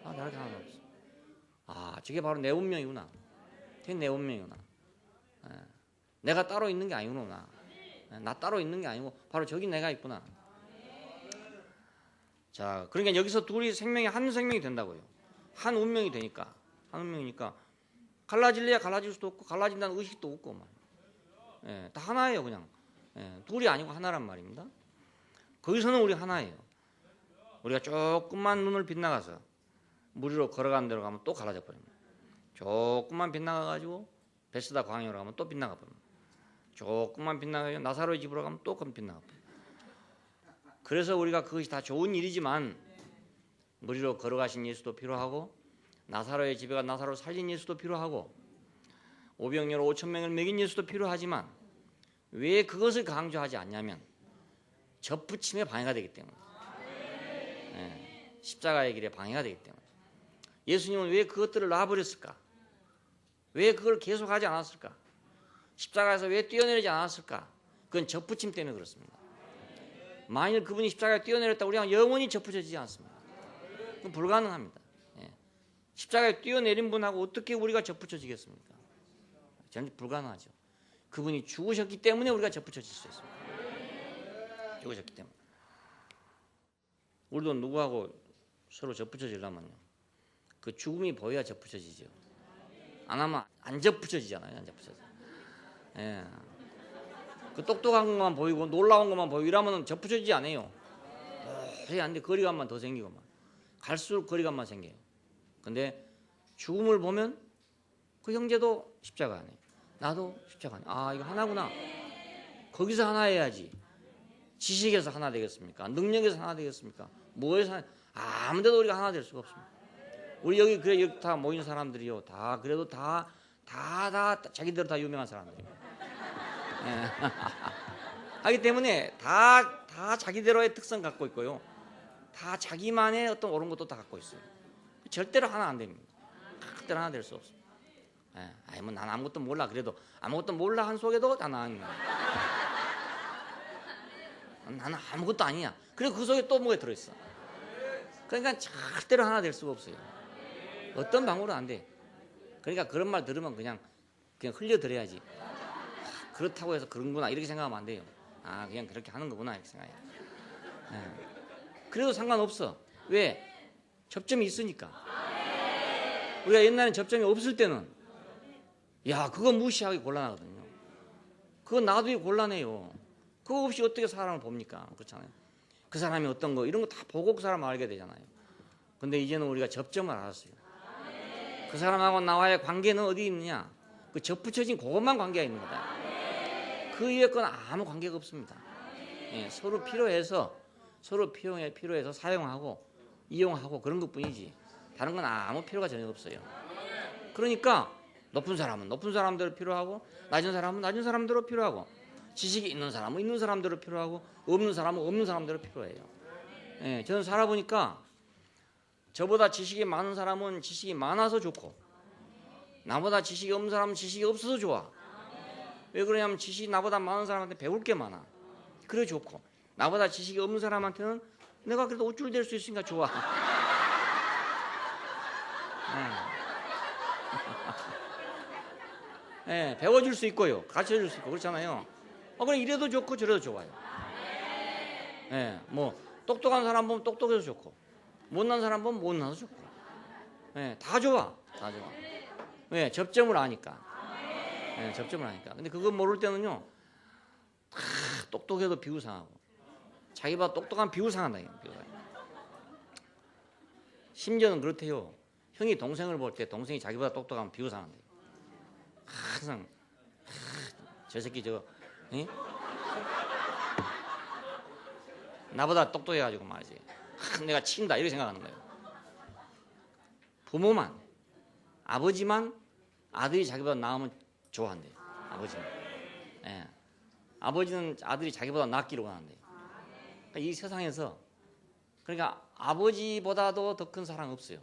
다를 게 하나도 없어. 저게 바로 내 운명이구나. 저게 내 운명이구나. 내가 따로 있는 게 아니구나. 나 따로 있는 게 아니고 바로 저기 내가 있구나. 자, 그러니까 여기서 둘이 생명이 한 생명이 된다고요. 한 운명이 되니까, 한 운명이니까 갈라질래야 갈라질 수도 없고 갈라진다는 의식도 없고 다 하나예요. 그냥 둘이 아니고 하나란 말입니다. 거기서는 우리 하나예요. 우리가 조금만 눈을 빗나가서 무리로 걸어가는 데로 가면 또 갈라져 버립니다. 조금만 빗나가가지고 베스다 광야로 가면 또 빗나가 버립니다. 조금만 빗나가서 나사로의 집으로 가면 또 빗나가 버립니다. 그래서 우리가 그것이 다 좋은 일이지만 무리로 걸어가신 예수도 필요하고, 나사로의 집에 가 나사로를 살린 예수도 필요하고, 오병여로 5,000명을 먹인 예수도 필요하지만 왜 그것을 강조하지 않냐면 접붙임에 방해가 되기 때문에, 십자가의 길에 방해가 되기 때문에. 예수님은 왜 그것들을 놔버렸을까? 왜 그걸 계속하지 않았을까? 십자가에서 왜 뛰어내리지 않았을까? 그건 접붙임 때문에 그렇습니다. 만일 그분이 십자가에 뛰어내렸다 우리가 영원히 접붙여지지 않습니다. 그건 불가능합니다. 십자가에 뛰어내린 분하고 어떻게 우리가 접붙여지겠습니까? 전혀 불가능하죠. 그분이 죽으셨기 때문에 우리가 접붙여질 수 있습니다. 죽으셨기 때문에. 우리도 누구하고 서로 접붙여지려면요, 그 죽음이 보여야 접붙여지죠. 안 하면 안 접붙여지잖아요. 안 접붙여져. 그 똑똑한 것만 보이고 놀라운 것만 보이고 이러면 접붙여지지 않아요. 도저히 안 돼. 거리감만 더 생기고만. 갈수록 거리감만 생겨요. 근데 죽음을 보면 그 형제도 십자가 안에, 나도 십자가 안에. 이거 하나구나. 거기서 하나 해야지. 지식에서 하나 되겠습니까? 능력에서 하나 되겠습니까? 뭐에서 하나? 아무데도 우리가 하나 될 수가 없습니다. 우리 여기 여기 다 모인 사람들이요, 다 그래도 다 자기대로 다 유명한 사람들이에요. 하기 때문에 다 자기대로의 특성 갖고 있고요, 다 자기만의 어떤 옳은 것도 다 갖고 있어요. 절대로 하나 안 됩니다. 절대로 하나 될 수 없습니다. 뭐 난 아무것도 몰라. 그래도 아무것도 몰라 한 속에도 다 나는 거야. 나는 아무것도 아니야. 그리고 그 속에 또 뭐가 들어있어. 그러니까 절대로 하나 될 수가 없어요. 어떤 방법으로 안 돼. 그러니까 그런 말 들으면 그냥 흘려들어야지. 그렇다고 해서 그런구나 이렇게 생각하면 안 돼요. 그냥 그렇게 하는 거구나 이렇게 생각해요. 그래도 상관없어. 왜? 접점이 있으니까. 우리가 옛날에 접점이 없을 때는 그거 무시하기 곤란하거든요. 그거 놔두기 곤란해요. 그거 없이 어떻게 사람을 봅니까? 그렇잖아요. 그 사람이 어떤 거 이런 거 다 보고 그 사람을 알게 되잖아요. 근데 이제는 우리가 접점을 알았어요. 그 사람하고 나와의 관계는 어디 있느냐? 그 접붙여진 그것만 관계가 있는 거다. 그 위에 건 아무 관계가 없습니다. 서로 필요해서 사용하고 이용하고 그런 것뿐이지 다른 건 아무 필요가 전혀 없어요. 그러니까 높은 사람은 높은 사람대로 필요하고 낮은 사람은 낮은 사람대로 필요하고 지식이 있는 사람은 있는 사람대로 필요하고 없는 사람은 없는 사람대로 필요해요. 저는 살아보니까 저보다 지식이 많은 사람은 지식이 많아서 좋고 나보다 지식이 없는 사람은 지식이 없어서 좋아. 왜 그러냐면 지식이 나보다 많은 사람한테 배울 게 많아. 그래 좋고 나보다 지식이 없는 사람한테는 내가 그래도 옷줄 될 수 있으니까 좋아. 배워줄 수 있고요. 가르쳐줄 수 있고 그렇잖아요. 그래 이래도 좋고 저래도 좋아요. 뭐 똑똑한 사람 보면 똑똑해서 좋고 못난 사람 보면 못나서 좋고 다 좋아. 다 좋아. 왜? 접점을 아니까. 접점을 아니까. 근데 그거 모를 때는요 다 똑똑해도 비우상하고 자기보다 똑똑한 비우상한다. 심지어는 그렇대요. 형이 동생을 볼 때 동생이 자기보다 똑똑하면 비우상한대. 항상 저 새끼 나보다 똑똑해가지고 말이지 내가 친다 이렇게 생각하는 거예요. 부모만 아버지만 아들이 자기보다 나으면 좋아한대. 아버지는 아버지는 아들이 자기보다 낫기를 원한대. 그러니까 이 세상에서 그러니까 아버지보다도 더 큰 사랑 없어요.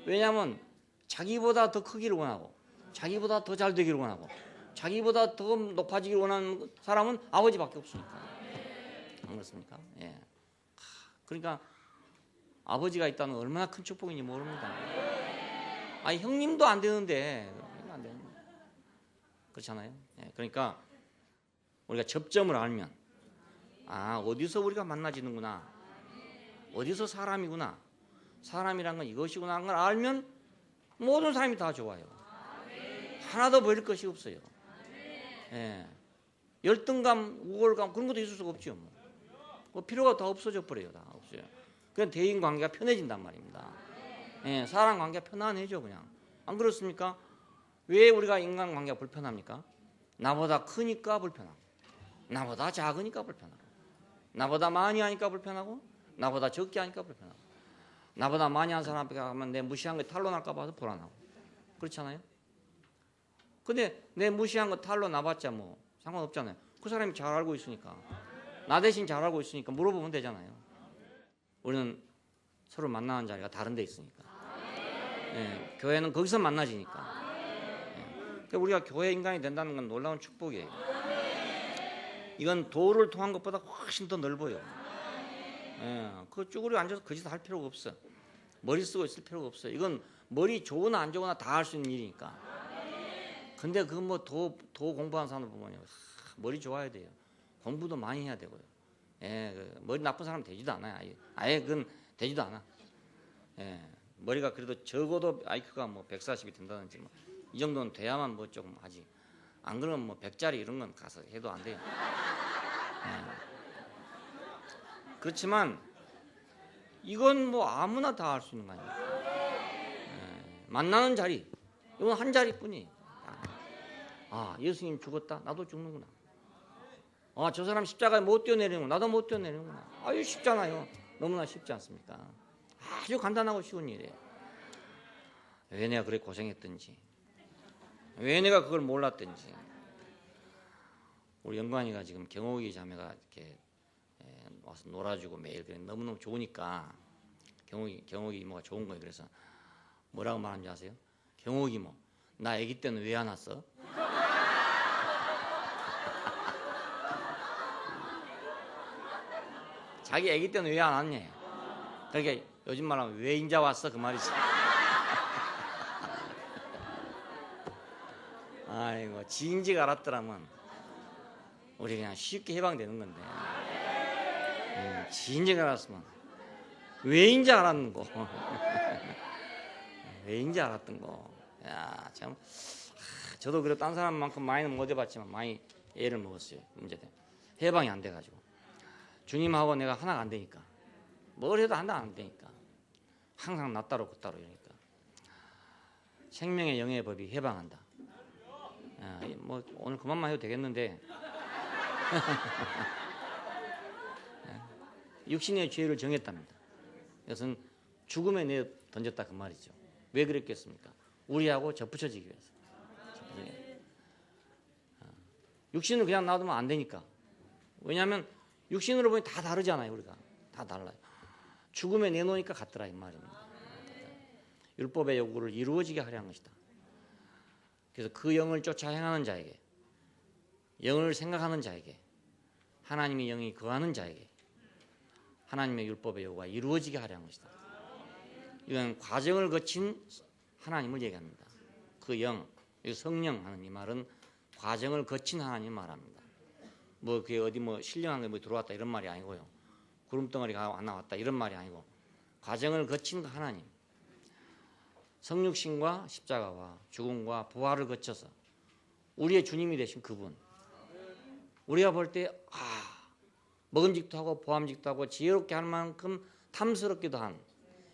왜냐하면 자기보다 더 크기를 원하고 자기보다 더 잘 되기를 원하고 자기보다 더 높아지기를 원하는 사람은 아버지밖에 없으니까. 안 그렇습니까? 그러니까 아버지가 있다는 건 얼마나 큰 축복인지 모릅니다. 형님도 안 되는데 안 되는 그렇잖아요. 그러니까 우리가 접점을 알면 어디서 우리가 만나지는구나, 어디서 사람이구나, 사람이란 건 이것이구나 하는 걸 알면 모든 사람이 다 좋아요. 하나도 버릴 것이 없어요. 열등감, 우월감 그런 것도 있을 수가 없죠. 뭐 필요가 다 없어져 버려요. 다 없어요. 그냥 대인 관계가 편해진단 말입니다. 사람 관계가 편안해져 그냥. 안 그렇습니까? 왜 우리가 인간 관계가 불편합니까? 나보다 크니까 불편하고, 나보다 작으니까 불편하고, 나보다 많이 하니까 불편하고, 나보다 적게 하니까 불편하고, 나보다 많이 한 사람 앞에 가면 내 무시한 거 탈로 날까 봐서 불안하고. 그렇잖아요? 근데 내 무시한 거 탈로 나봤자 뭐 상관없잖아요. 그 사람이 잘 알고 있으니까, 나 대신 잘 알고 있으니까 물어보면 되잖아요. 우리는 서로 만나는 자리가 다른 데 있으니까. 교회는 거기서 만나지니까. 그러니까 우리가 교회 인간이 된다는 건 놀라운 축복이에요. 이건 도를 통한 것보다 훨씬 더 넓어요. 그 쭈그려 앉아서 그 짓 할 필요가 없어. 머리 쓰고 있을 필요가 없어. 이건 머리 좋으나 안 좋으나 다 할 수 있는 일이니까. 근데 그 뭐 도 공부하는 사람들 보면요, 머리 좋아야 돼요. 공부도 많이 해야 되고요. 머리 나쁜 사람 되지도 않아요. 아예 그건 되지도 않아. 머리가 그래도 적어도 IQ가 뭐 140이 된다든지 뭐 이 정도는 돼야만 뭐 조금 하지. 안 그러면 뭐 100짜리 이런 건 가서 해도 안 돼요. 그렇지만 이건 뭐 아무나 다 할 수 있는 거 아니에요. 만나는 자리, 이건 한 자리뿐이에요. 예수님 죽었다, 나도 죽는구나. 저 사람 십자가에 못 뛰어내리는구나, 나도 못 뛰어내리는구나. 이거 쉽잖아요. 너무나 쉽지 않습니까? 아주 간단하고 쉬운 일이에요. 왜 내가 그렇게 고생했든지, 왜 내가 그걸 몰랐든지. 우리 영관이가 지금 경옥이 자매가 이렇게 와서 놀아주고 매일 그래 너무너무 좋으니까 경옥이 이모가 좋은 거예요. 그래서 뭐라고 말하는지 아세요? 경옥이 이모, 나 아기 때는 왜 안 왔어? 자기 아기 때는 왜 안 왔냐? 그러니까 요즘 말하면 왜 인자 왔어? 그 말이지. 아이고, 지인지가 알았더라면 우리 그냥 쉽게 해방되는 건데. 지인지가 알았으면 왜인지 알았는 거. 왜인지 알았던 거. 야, 참. 저도 그래 딴 사람만큼 많이는 못 해봤지만 많이 애를 먹었어요. 문제돼. 해방이 안 돼가지고. 주님하고 내가 하나가 안 되니까. 뭘 해도 하나가 안 되니까. 항상 나 따로 그 따로 이러니까. 생명의 영의 법이 해방한다. 뭐 오늘 그만만 해도 되겠는데. 육신의 죄를 정했답니다. 이것은 죽음에 내어 던졌다 그 말이죠. 왜 그랬겠습니까? 우리하고 접붙여지기 위해서. 육신을 그냥 놔두면 안 되니까. 왜냐하면 육신으로 보니 다 다르잖아요. 우리가 다 달라요. 죽음에 내놓으니까 같더라 이 말입니다. 율법의 요구를 이루어지게 하려 한 것이다. 그래서 그 영을 쫓아 행하는 자에게, 영을 생각하는 자에게, 하나님의 영이 거하는 자에게 하나님의 율법의 요구가 이루어지게 하려 한 것이다. 이건 과정을 거친 하나님을 얘기합니다. 그 영, 성령 하는 이 말은 과정을 거친 하나님 말합니다. 뭐 그게 어디 뭐 신령한 게 뭐 들어왔다 이런 말이 아니고요. 구름덩어리가 안 나왔다 이런 말이 아니고 과정을 거친 하나님. 성육신과 십자가와 죽음과 부활을 거쳐서 우리의 주님이 되신 그분. 우리가 볼 때 먹음직도 하고 보암직도 하고 지혜롭게 할 만큼 탐스럽기도 한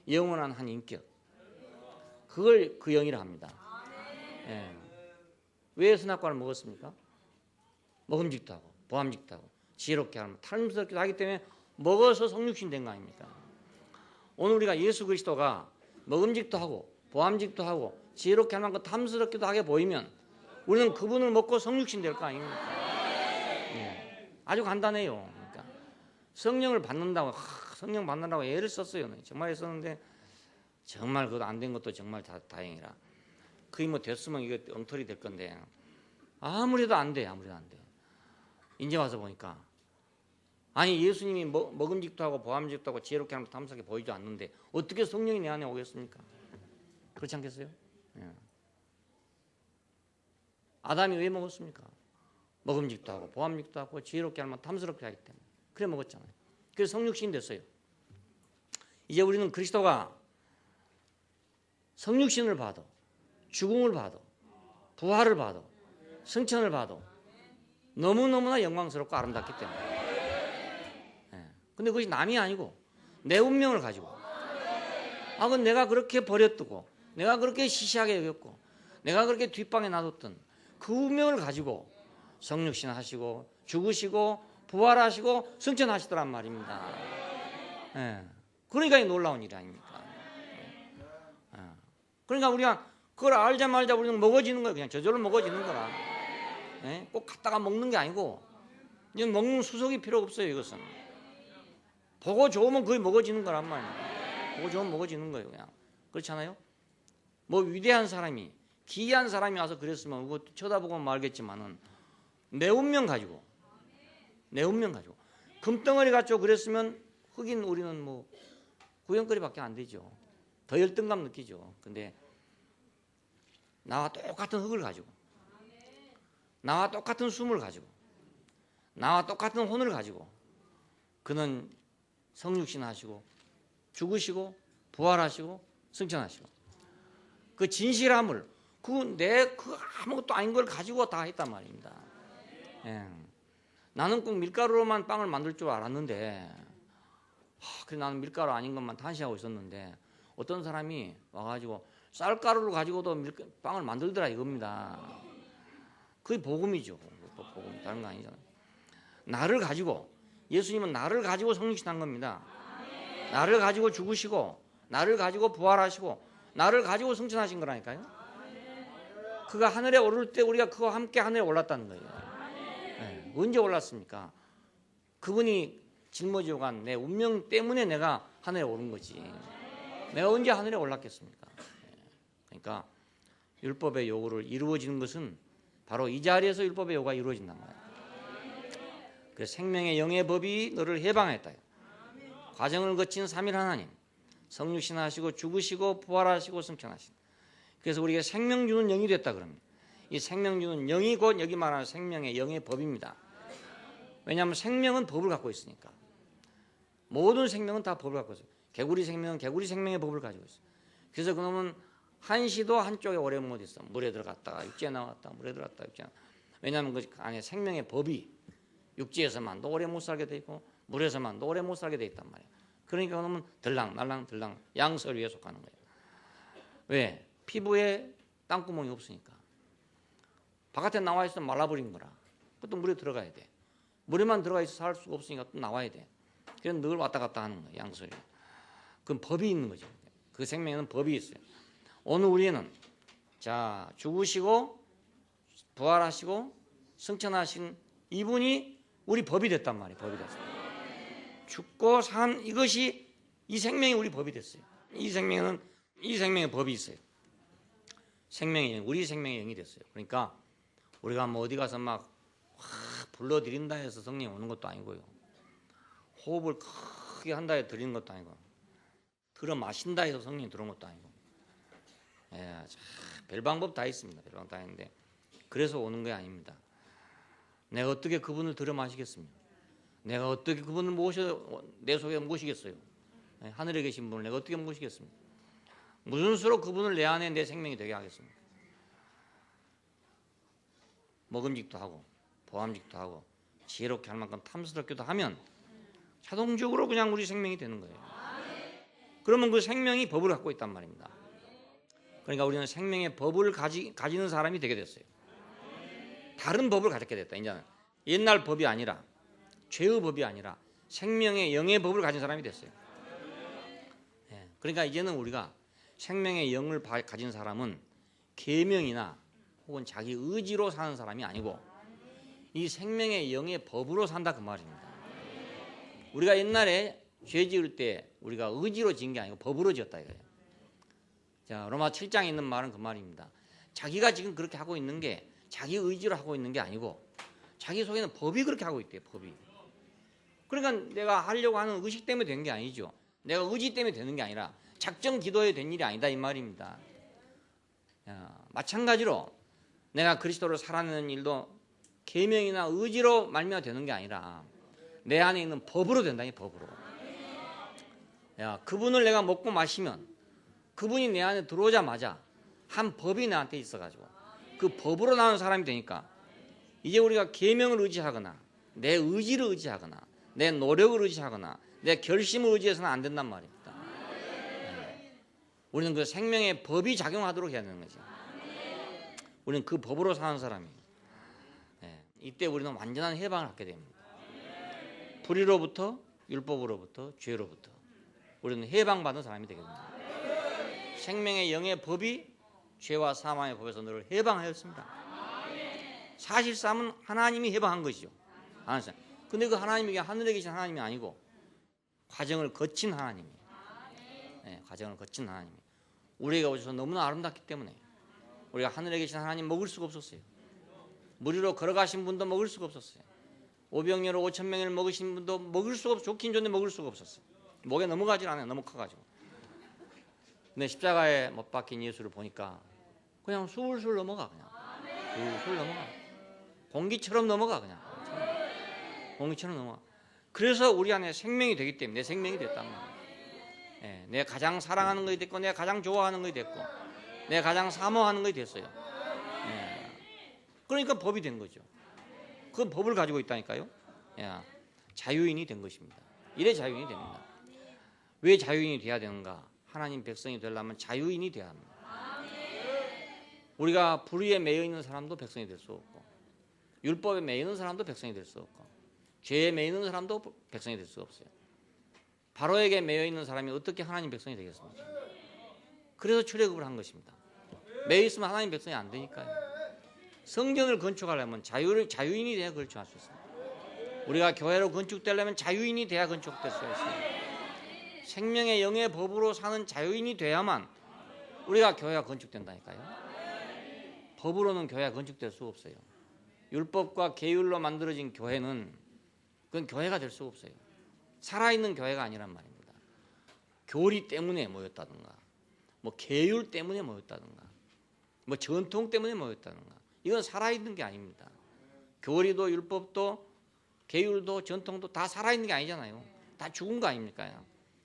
영원한 한 인격. 그걸 그 영이라 합니다. 예. 왜 선악과를 먹었습니까? 먹음직도 하고 보암직도 하고 지혜롭게 하면 탐스럽기도 하기 때문에 먹어서 성육신 된 거 아닙니까? 오늘 우리가 예수 그리스도가 먹음직도 하고 보암직도 하고 지혜롭게 할 만큼 탐스럽기도 하게 보이면 우리는 그분을 먹고 성육신 될 거 아닙니까? 예. 아주 간단해요. 그러니까 성령을 받는다고 성령 받는다고 애를 썼어요. 정말 애썼는데 정말 그거 안 된 것도 정말 다행이라. 그게 뭐 됐으면 이게 엉터리 될 건데 아무리 해도 안 돼. 아무리 해도 안 돼. 이제 와서 보니까 아니 예수님이 먹음직도 하고 보암직도 하고 지혜롭게 하는 탐스럽게 보이지도 않는데 어떻게 성령이 내 안에 오겠습니까? 그렇지 않겠어요? 예. 아담이 왜 먹었습니까? 먹음직도 하고 보암직도 하고 지혜롭게 하면 탐스럽게 하기 때문에 그래 먹었잖아요. 그래서 성육신이 됐어요. 이제 우리는 그리스도가 성육신을 봐도 죽음을 봐도 부활을 봐도 승천을 봐도 너무너무나 영광스럽고 아름답기 때문에. 예. 근데 그것이 남이 아니고 내 운명을 가지고 그건 내가 그렇게 버렸두고 내가 그렇게 시시하게 여겼고 내가 그렇게 뒷방에 놔뒀던 그 운명을 가지고 성육신 하시고 죽으시고 부활하시고 승천하시더란 말입니다. 예. 그러니까 이 놀라운 일 아닙니까? 예. 그러니까 우리가 그걸 알자마자 우리는 먹어지는 거예요. 그냥 저절로 먹어지는 거라. 예? 꼭 갖다가 먹는 게 아니고 이제 먹는 수속이 필요 없어요. 이것은 보고 좋으면 거의 먹어지는 거란 말이에요. 보고 좋으면 먹어지는 거예요. 그냥 그렇잖아요. 뭐 위대한 사람이 기이한 사람이 와서 그랬으면 그거 쳐다보고 말겠지만은 내 운명 가지고 금덩어리 가지고 그랬으면 흑인 우리는 뭐 구경거리밖에 안 되죠. 더 열등감 느끼죠. 근데 나와 똑같은 흙을 가지고 나와 똑같은 숨을 가지고 나와 똑같은 혼을 가지고 그는 성육신 하시고 죽으시고 부활하시고 승천하시고 그 진실함을 그 아무것도 아닌 걸 가지고 다 했단 말입니다. 예. 나는 꼭 밀가루로만 빵을 만들 줄 알았는데 그래 나는 밀가루 아닌 것만 탄식하고 있었는데 어떤 사람이 와가지고 쌀가루를 가지고도 빵을 만들더라 이겁니다. 그게 복음이죠. 복음 다른 거 아니잖아요. 나를 가지고 예수님은 나를 가지고 성육신한 겁니다. 나를 가지고 죽으시고 나를 가지고 부활하시고 나를 가지고 승천하신 거라니까요. 그가 하늘에 오를 때 우리가 그와 함께 하늘에 올랐다는 거예요. 네. 언제 올랐습니까? 그분이 짊어지고 간 내 운명 때문에 내가 하늘에 오른 거지. 내가 언제 하늘에 올랐겠습니까? 그러니까 율법의 요구를 이루어지는 것은 바로 이 자리에서 율법의 요구가 이루어진단 말이에요. 그래서 생명의 영의 법이 너를 해방했다. 과정을 거친 삼일 하나님, 성육신하시고 죽으시고 부활하시고 승천하신. 그래서 우리가 생명 주는 영이 됐다 그럽니다. 이 생명주는 영이 곧 여기 말하는 생명의 영의 법입니다. 왜냐하면 생명은 법을 갖고 있으니까. 모든 생명은 다 법을 갖고 있어요. 개구리 생명은 개구리 생명의 법을 가지고 있어요. 그래서 그놈은 한시도 한쪽에 오래 못 있어. 물에 들어갔다가 육지에 나왔다, 물에 들어갔다 육지에 나왔다. 왜냐하면 그 안에 생명의 법이 육지에서만도 오래 못 살게 돼 있고 물에서만도 오래 못 살게 돼 있단 말이야. 그러니까 그놈은 들랑말랑 양서류에 속하는 거예요. 왜? 피부에 땅구멍이 없으니까. 바깥에 나와 있으면 말라버린 거라. 그것도 물에 들어가야 돼. 물에만 들어가 있어 살 수가 없으니까 또 나와야 돼. 그래서 늘 왔다 갔다 하는 거예요. 양서류. 그건 법이 있는 거죠. 그 생명에는 법이 있어요. 오늘 우리는 자 죽으시고 부활하시고 승천하신 이분이 우리 법이 됐단 말이에요. 법이 됐어요. 죽고 산 이것이 이 생명이 우리 법이 됐어요. 이 생명의 법이 있어요. 생명의 영, 우리 생명의 영이 됐어요. 그러니까 우리가 뭐 어디 가서 막 불러드린다 해서 성령이 오는 것도 아니고요. 호흡을 크게 한다 해서 드리는 것도 아니고 들어 마신다 해서 성령이 들어온 것도 아니고 별 방법 다 있습니다. 별 방법 다 있는데 그래서 오는 게 아닙니다. 내가 어떻게 그분을 들어 마시겠습니까? 내가 어떻게 그분을 내 속에 모시겠어요? 하늘에 계신 분을 내가 어떻게 모시겠습니까? 무슨 수로 그분을 내 안에 내 생명이 되게 하겠습니까? 먹음직도 하고 보암직도 하고 지혜롭게 할 만큼 탐스럽기도 하면 자동적으로 그냥 우리 생명이 되는 거예요. 그러면 그 생명이 법을 갖고 있단 말입니다. 그러니까 우리는 생명의 법을 가지는 사람이 되게 됐어요. 다른 법을 가졌게 됐다. 이제는 옛날 법이 아니라 죄의 법이 아니라 생명의 영의 법을 가진 사람이 됐어요. 그러니까 이제는 우리가 생명의 영을 가진 사람은 계명이나 혹은 자기 의지로 사는 사람이 아니고 이 생명의 영의 법으로 산다 그 말입니다. 우리가 옛날에 죄 지을 때 우리가 의지로 지은 게 아니고 법으로 지었다 이거예요. 자, 로마 7장에 있는 말은 그 말입니다. 자기가 지금 그렇게 하고 있는 게 자기 의지로 하고 있는 게 아니고 자기 속에는 법이 그렇게 하고 있대요. 법이. 그러니까 내가 하려고 하는 의식 때문에 된 게 아니죠. 내가 의지 때문에 되는 게 아니라 작정 기도에 된 일이 아니다 이 말입니다. 마찬가지로 내가 그리스도로 살아내는 일도 계명이나 의지로 말미암아 되는 게 아니라 내 안에 있는 법으로 된다 이 법으로. 그분을 내가 먹고 마시면 그분이 내 안에 들어오자마자 한 법이 나한테 있어가지고 그 법으로 나온 사람이 되니까 이제 우리가 계명을 의지하거나 내 의지를 의지하거나 내 노력을 의지하거나 내 결심을 의지해서는 안 된단 말입니다. 우리는 그 생명의 법이 작용하도록 해야 되는 거죠. 우리는 그 법으로 사는 사람이에요. 이때 우리는 완전한 해방을 갖게 됩니다. 불의로부터 율법으로부터 죄로부터 우리는 해방받은 사람이 되게 됩니다. 생명의 영의 법이 죄와 사망의 법에서 너를 해방하였습니다. 사실상은 하나님이 해방한 것이죠. 근데 그 하나님이 하늘에 계신 하나님이 아니고 과정을 거친 하나님이에요. 과정을 거친 하나님이 우리에게 오셔서 너무나 아름답기 때문에 우리가 하늘에 계신 하나님 먹을 수가 없었어요. 무리로 걸어가신 분도 먹을 수가 없었어요. 오병이어로 5,000명을 먹으신 분도 먹을 수가 없어. 좋긴 좋은데 먹을 수가 없었어요. 목에 넘어가질 않아요. 너무 커가지고. 근데 십자가에 못 박힌 예수를 보니까 그냥 술술 넘어가. 그냥 술술 넘어가. 공기처럼 넘어가. 그냥 공기처럼 넘어가. 그래서 우리 안에 생명이 되기 때문에 내 생명이 됐단 말이에요. 내가 가장 사랑하는 것이 됐고 내가 가장 좋아하는 것이 됐고 내가 가장 사모하는 것이 됐어요. 그러니까 법이 된 거죠. 그 법을 가지고 있다니까요. 자유인이 된 것입니다. 이래 자유인이 됩니다. 왜 자유인이 돼야 되는가? 하나님 백성이 되려면 자유인이 돼야 합니다. 우리가 불의에 매여 있는 사람도 백성이 될 수 없고 율법에 매여 있는 사람도 백성이 될 수 없고 죄에 매여 있는 사람도 백성이 될 수 없어요. 바로에게 매여 있는 사람이 어떻게 하나님 백성이 되겠습니까? 그래서 출애굽을 한 것입니다. 매여 있으면 하나님 백성이 안 되니까요. 성전을 건축하려면 자유인이 돼야 건축할 수 있습니다. 우리가 교회로 건축되려면 자유인이 돼야 건축될 수 있습니다. 생명의 영의 법으로 사는 자유인이 돼야만 우리가 교회가 건축된다니까요. 법으로는 교회가 건축될 수 없어요. 율법과 계율로 만들어진 교회는 그건 교회가 될 수 없어요. 살아있는 교회가 아니란 말입니다. 교리 때문에 모였다든가 뭐 계율 때문에 모였다든가 뭐 전통 때문에 모였다든가 이건 살아있는 게 아닙니다. 교리도 율법도 계율도 전통도 다 살아있는 게 아니잖아요. 다 죽은 거 아닙니까?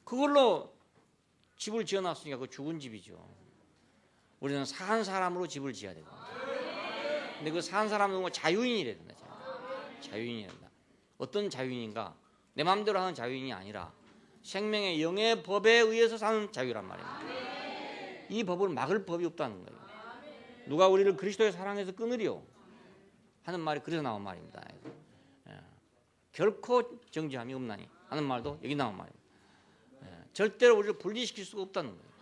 그걸로 집을 지어놨으니까 그 죽은 집이죠. 우리는 산 사람으로 집을 지어야 되고, 근데 그 산 사람은 자유인이래야 된다. 자유인이야 된다. 어떤 자유인인가? 내 마음대로 하는 자유인이 아니라 생명의 영의 법에 의해서 사는 자유란 말입니다. 이 법을 막을 법이 없다는 거예요. 누가 우리를 그리스도의 사랑에서 끊으리요 하는 말이 그래서 나온 말입니다. 결코 정죄함이 없나니 하는 말도 여기 나온 말입니다. 절대로 우리를 분리시킬 수가 없다는 거예요.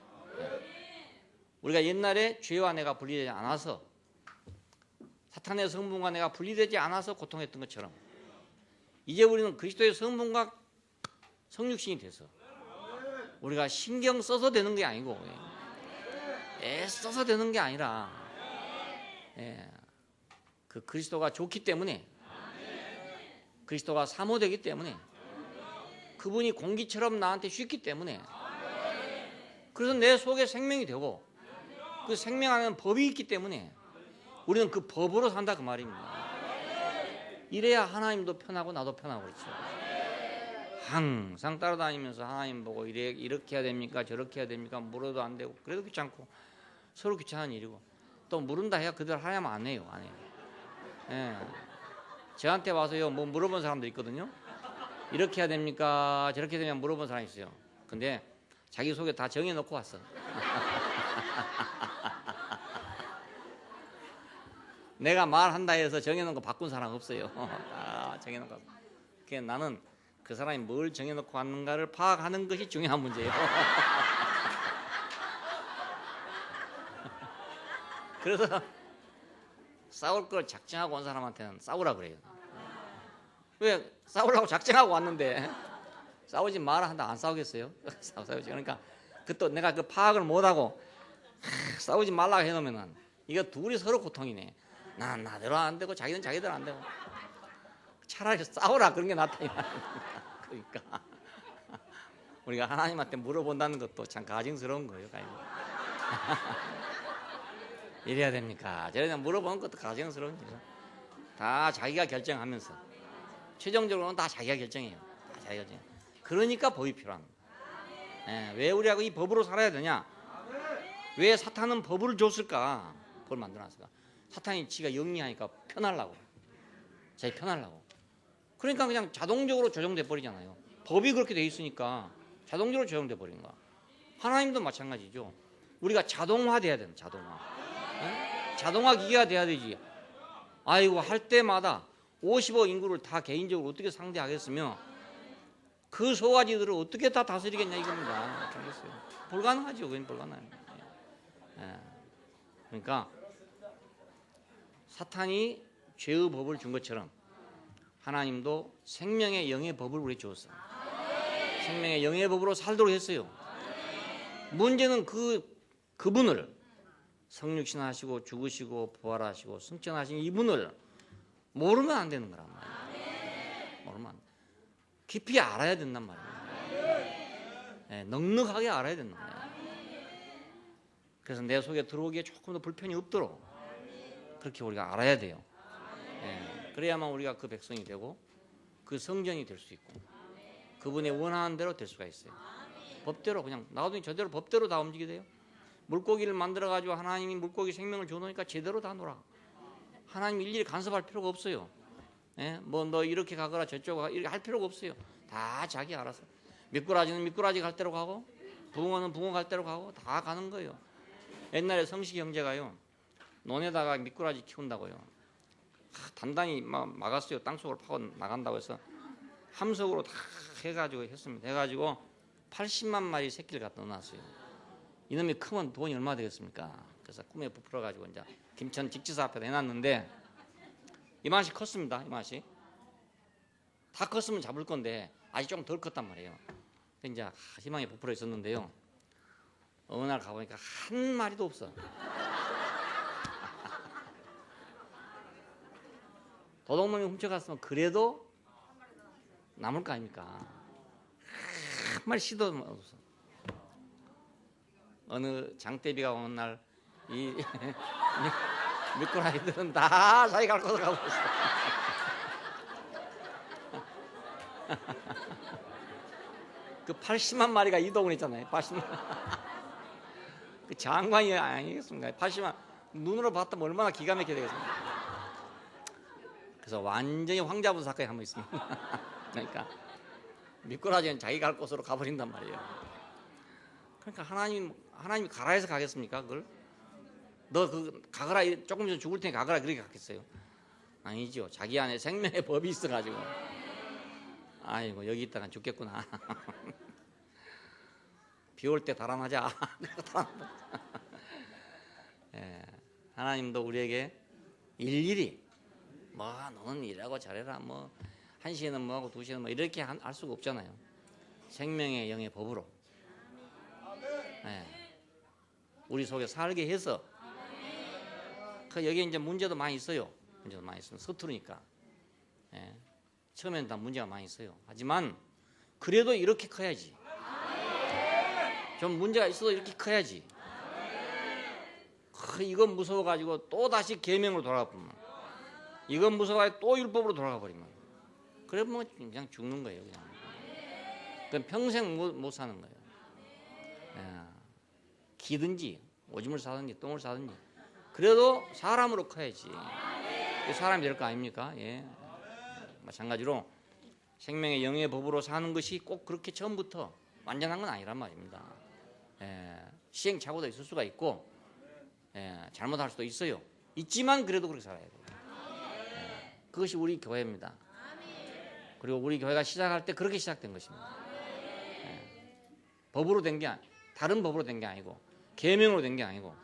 우리가 옛날에 죄와 내가 분리되지 않아서, 사탄의 성분과 내가 분리되지 않아서 고통했던 것처럼, 이제 우리는 그리스도의 성분과 성육신이 돼서 우리가 신경 써서 되는 게 아니고 애써서 되는 게 아니라 그 그리스도가 좋기 때문에, 그리스도가 사모되기 때문에, 그분이 공기처럼 나한테 쉽기 때문에, 그래서 내 속에 생명이 되고 그 생명 안에는 법이 있기 때문에 우리는 그 법으로 산다 그 말입니다. 이래야 하나님도 편하고 나도 편하고 그렇죠. 항상 따라다니면서 하나님 보고 이렇게 해야 됩니까? 저렇게 해야 됩니까? 물어도 안 되고, 그래도 귀찮고, 서로 귀찮은 일이고, 또 물은다 해야 그대로 하려면 안 해요. 안 해요. 저한테 와서요 뭐 물어본 사람도 있거든요. 이렇게 해야 됩니까? 저렇게 해야 되면 물어본 사람이 있어요. 근데 자기 속에 다 정해놓고 왔어. 내가 말한다 해서 정해놓은 거 바꾼 사람 없어요. 정해놓은 거. 그냥 나는 그 사람이 뭘 정해놓고 왔는가를 파악하는 것이 중요한 문제예요. 그래서 싸울 걸 작정하고 온 사람한테는 싸우라 그래요. 왜? 싸우려고 작정하고 왔는데 싸우지 마라 한다 안 싸우겠어요? 싸우지. 그러니까 또 내가 그 파악을 못하고 싸우지 말라고 해놓으면은 이거 둘이 서로 고통이네. 난 나대로 안 되고 자기는 자기대로 안 되고. 차라리 싸우라 그런 게 낫다 이 말입니다. 그러니까 우리가 하나님한테 물어본다는 것도 참 가증스러운 거예요. 이래야 됩니까? 저래야 물어보는 것도 가증스러운 거죠. 다 자기가 결정하면서 최종적으로는 다 자기가 결정해요. 다 자기가 결정. 그러니까 법이 필요한 거예요. 왜 우리하고 이 법으로 살아야 되냐? 왜 사탄은 법을 줬을까? 법을 만들어놨을까? 사탄이 지가 영리하니까 편하려고, 자기 편하려고. 그러니까 그냥 자동적으로 조정돼 버리잖아요. 법이 그렇게 돼 있으니까 자동적으로 조정돼 버리는 거야. 하나님도 마찬가지죠. 우리가 자동화돼야 되는, 자동화 기계가 돼야 되지. 아이고 할 때마다 50억 인구를 다 개인적으로 어떻게 상대하겠으며 그 소가지들을 어떻게 다 다스리겠냐 이겁니다. 알겠어요? 불가능하죠. 그건 불가능해요. 그러니까 사탄이 죄의 법을 준 것처럼 하나님도 생명의 영의 법을 우리 주었어요. 생명의 영의 법으로 살도록 했어요. 문제는 그분을 성육신하시고 죽으시고 부활하시고 승천하신 이분을 모르면 안 되는 거란 말이에요. 모르면 안 돼. 깊이 알아야 된단 말이에요. 넉넉하게 알아야 된단 말이에요. 그래서 내 속에 들어오기에 조금 더 불편이 없도록 그렇게 우리가 알아야 돼요. 그래야만 우리가 그 백성이 되고 그 성전이 될 수 있고 그분의 원하는 대로 될 수가 있어요. 법대로 그냥 나오더니 저대로 법대로 다 움직이게 돼요. 물고기를 만들어가지고 하나님이 물고기 생명을 줘놓으니까 제대로 다 놀아. 하나님 일일이 간섭할 필요가 없어요. 뭐 너 이렇게 가거라 저쪽 가거라 이렇게 할 필요가 없어요. 다 자기 알아서. 미꾸라지는 미꾸라지 갈 대로 가고 붕어는 붕어 갈 대로 가고 다 가는 거예요. 옛날에 성식이 형제가요 논에다가 미꾸라지 키운다고요. 단단히 막았어요. 땅속으로 파고 나간다고 해서 함석으로 다 해가지고 했습니다. 해가지고 80만 마리 새끼를 갖다 넣어놨어요. 이놈이 크면 돈이 얼마 되겠습니까? 그래서 꿈에 부풀어가지고 이제 김천 직지사 앞에 해놨는데 이만씩 컸습니다. 이만씩 다 컸으면 잡을 건데 아직 조금 덜 컸단 말이에요. 이제 희망이 부풀어 있었는데요. 어느 날 가보니까 한 마리도 없어. 도둑놈이 훔쳐갔으면 그래도 남을 거 아닙니까? 한 마리 씨도 없어. 어느 장대비가 오는 날 이 미꾸라지들은 다 자기 갈 곳으로 가고 있어. 그 80만 마리가 이동을 했잖아요. 80만. 그 장관이 아니겠습니까? 80만 눈으로 봤다면 얼마나 기가 막히게 되겠습니까? 그래서 완전히 황자분 사건이 한 번 있습니다. 그러니까 미꾸라지는 자기 갈 곳으로 가버린단 말이에요. 그러니까 하나님이 가라 해서 가겠습니까? 그걸 너 그 가거라, 조금 전 죽을 테니 가거라 그렇게 갔겠어요? 아니죠. 자기 안에 생명의 법이 있어가지고 아이고 여기 있다가 죽겠구나. 비 올 때 달아나자. 예, 하나님도 우리에게 일일이 뭐 너는 일하고 잘해라 뭐 1시에는 뭐하고 2시에는 뭐 이렇게 할 수가 없잖아요. 생명의 영의 법으로 예, 우리 속에 살게 해서 그 여기 이제 문제도 많이 있어요. 문제도 많이 있어요. 서투르니까 예, 처음에는 다 문제가 많이 있어요. 하지만 그래도 이렇게 커야지. 좀 문제가 있어도 이렇게 커야지. 이건 무서워가지고 또 다시 계명으로 돌아가 버리면, 이건 무서워가지고 또 율법으로 돌아가 버리면, 그러면 그냥 죽는 거예요. 그냥. 그럼 평생 못 사는 거예요. 예. 기든지 오줌을 싸든지 똥을 싸든지 그래도 사람으로 커야지. 사람이 될 거 아닙니까? 예. 마찬가지로 생명의 영의 법으로 사는 것이 꼭 그렇게 처음부터 완전한 건 아니란 말입니다. 예. 시행착오도 있을 수가 있고 예. 잘못할 수도 있어요. 있지만 그래도 그렇게 살아야 돼요. 예. 그것이 우리 교회입니다. 그리고 우리 교회가 시작할 때 그렇게 시작된 것입니다. 예. 법으로 된 게 다른 법으로 된 게 아니고 계명으로 된 게 아니고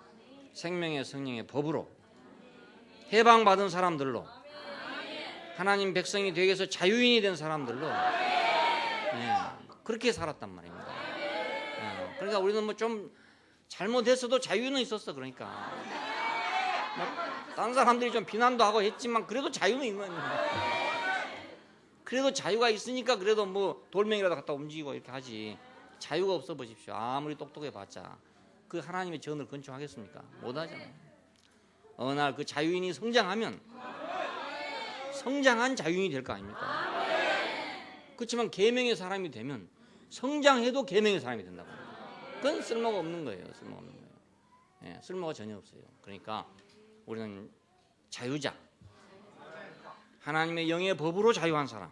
생명의 성령의 법으로 해방받은 사람들로 하나님 백성이 되기 위해서 자유인이 된 사람들로 예, 그렇게 살았단 말입니다. 예, 그러니까 우리는 뭐 좀 잘못했어도 자유는 있었어. 그러니까 뭐 다른 사람들이 좀 비난도 하고 했지만 그래도 자유는 있는 겁니다. 그래도 자유가 있으니까 그래도 뭐 돌멩이라도 갖다 움직이고 이렇게 하지. 자유가 없어 보십시오. 아무리 똑똑해봤자 그 하나님의 전을 건축하겠습니까? 못하잖아요. 어느 날 그 자유인이 성장하면 성장한 자유인이 될 거 아닙니까? 그렇지만 계명의 사람이 되면 성장해도 계명의 사람이 된다고. 그건 쓸모가 없는 거예요. 쓸모가 없는 거예요. 예, 쓸모가 전혀 없어요. 그러니까 우리는 자유자, 하나님의 영의 법으로 자유한 사람,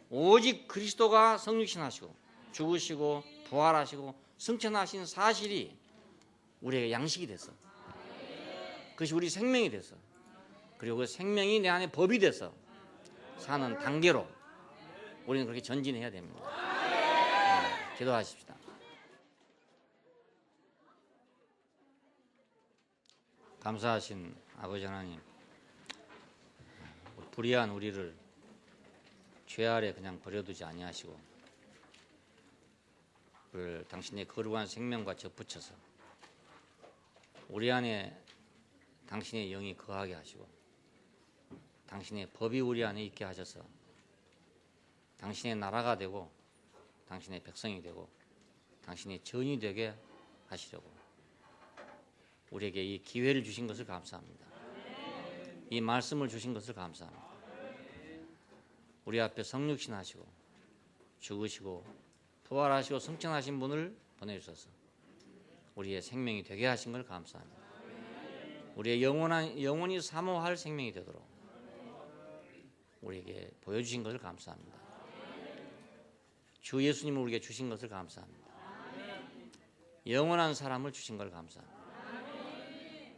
오직 그리스도가 성육신하시고 죽으시고 부활하시고 승천하신 사실이 우리에게 양식이 됐어. 그것이 우리 생명이 됐어. 그리고 그 생명이 내 안에 법이 돼서 사는 단계로 우리는 그렇게 전진해야 됩니다. 네, 기도하십시다. 감사하신 아버지 하나님, 불의한 우리를 죄 아래 그냥 버려두지 아니하시고 우리를 당신의 거룩한 생명과 접붙여서 우리 안에 당신의 영이 거하게 하시고 당신의 법이 우리 안에 있게 하셔서 당신의 나라가 되고 당신의 백성이 되고 당신의 전이 되게 하시려고 우리에게 이 기회를 주신 것을 감사합니다. 이 말씀을 주신 것을 감사합니다. 우리 앞에 성육신하시고 죽으시고 부활하시고 승천하신 분을 보내주셔서 우리의 생명이 되게 하신 걸 감사합니다. 우리의 영원히 사모할 생명이 되도록 우리에게 보여주신 것을 감사합니다. 주 예수님을 우리에게 주신 것을 감사합니다. 영원한 사람을 주신 걸 감사합니다.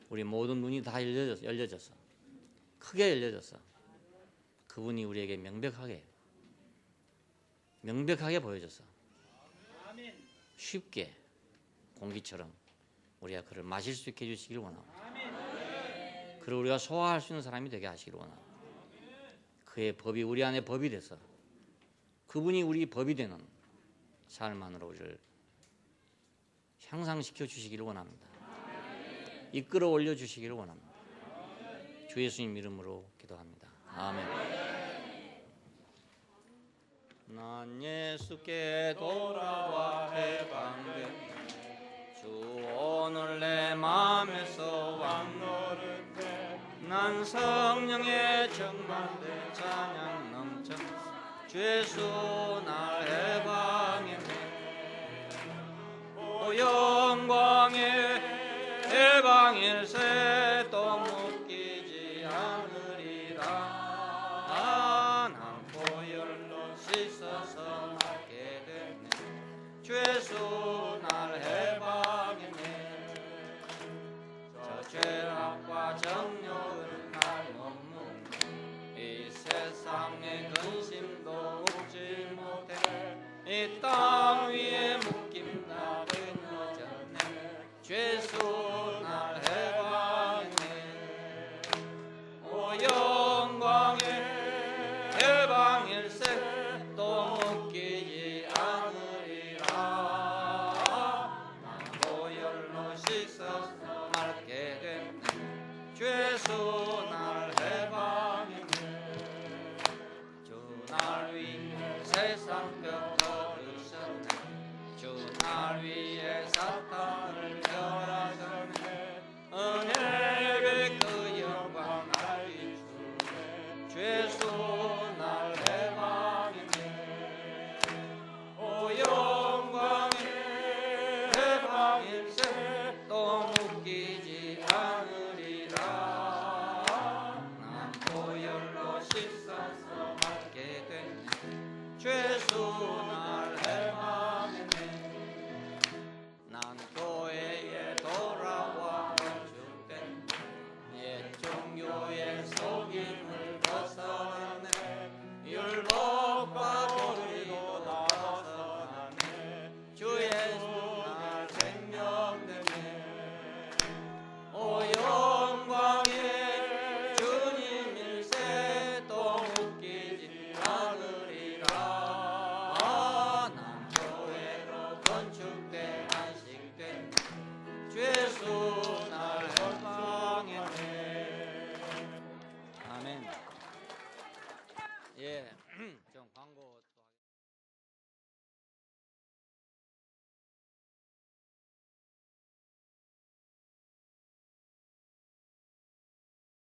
우리 모든 눈이 다 열려져서 크게 열려져서 그분이 우리에게 명백하게 보여져서 쉽게 공기처럼 우리가 그를 마실 수 있게 해주시기를 원합니다. 그를 우리가 소화할 수 있는 사람이 되게 하시기를 원합니다. 그의 법이 우리 안에 법이 돼서 그분이 우리 법이 되는 삶 안으로 우리를 향상시켜 주시기를 원합니다. 이끌어 올려 주시기를 원합니다. 주 예수님 이름으로 기도합니다. 아멘. 난 예수께 돌아와 해방된 주 오늘 내 맘에서 왕노를 난 성령의 충만된 찬양 넘쳐 주 예수 날 해방했네. 오 영광의 해방일세 또 묶이지 않으리라. 난 보혈로 씻어서 낫게 됐네. 주 예수 날 해방했네. 저 죄악과 정욕을 날 머무는 이 세상의 근심도 묶지 못해 이 땅 위에 묶임 나 끊어졌네. 주 예수 날 해방했네. 오 영광의 해방일세 또 묶이지 않으리라. 난 보혈로 씻어서 맑게 됐네. 주 예수 날 해방했네. 주 날 위해 세상 벽 걸으셨네. 주 날 위해 사탄을 멸하셨네. 은혜의 그 영광 날 비추네. 주 예수 날 해방했네. 오 영광의 해방일세 또 묶이지 않으리라. 난 보혈로 씻어서 맑게 됐네. 주 예수 날 해방했네. 난 교회에 돌아와 건축된 옛 종교의 속임을 벗어나네. 율법과 도리도 다 벗어나네. 주 예수 날 생명되네. 오 영광의 주님 일세 또 묶이지 않으리라. 난 교회로 건축돼 안식된 주 예수 날 해방했네. 아멘. 예, 좀 광고.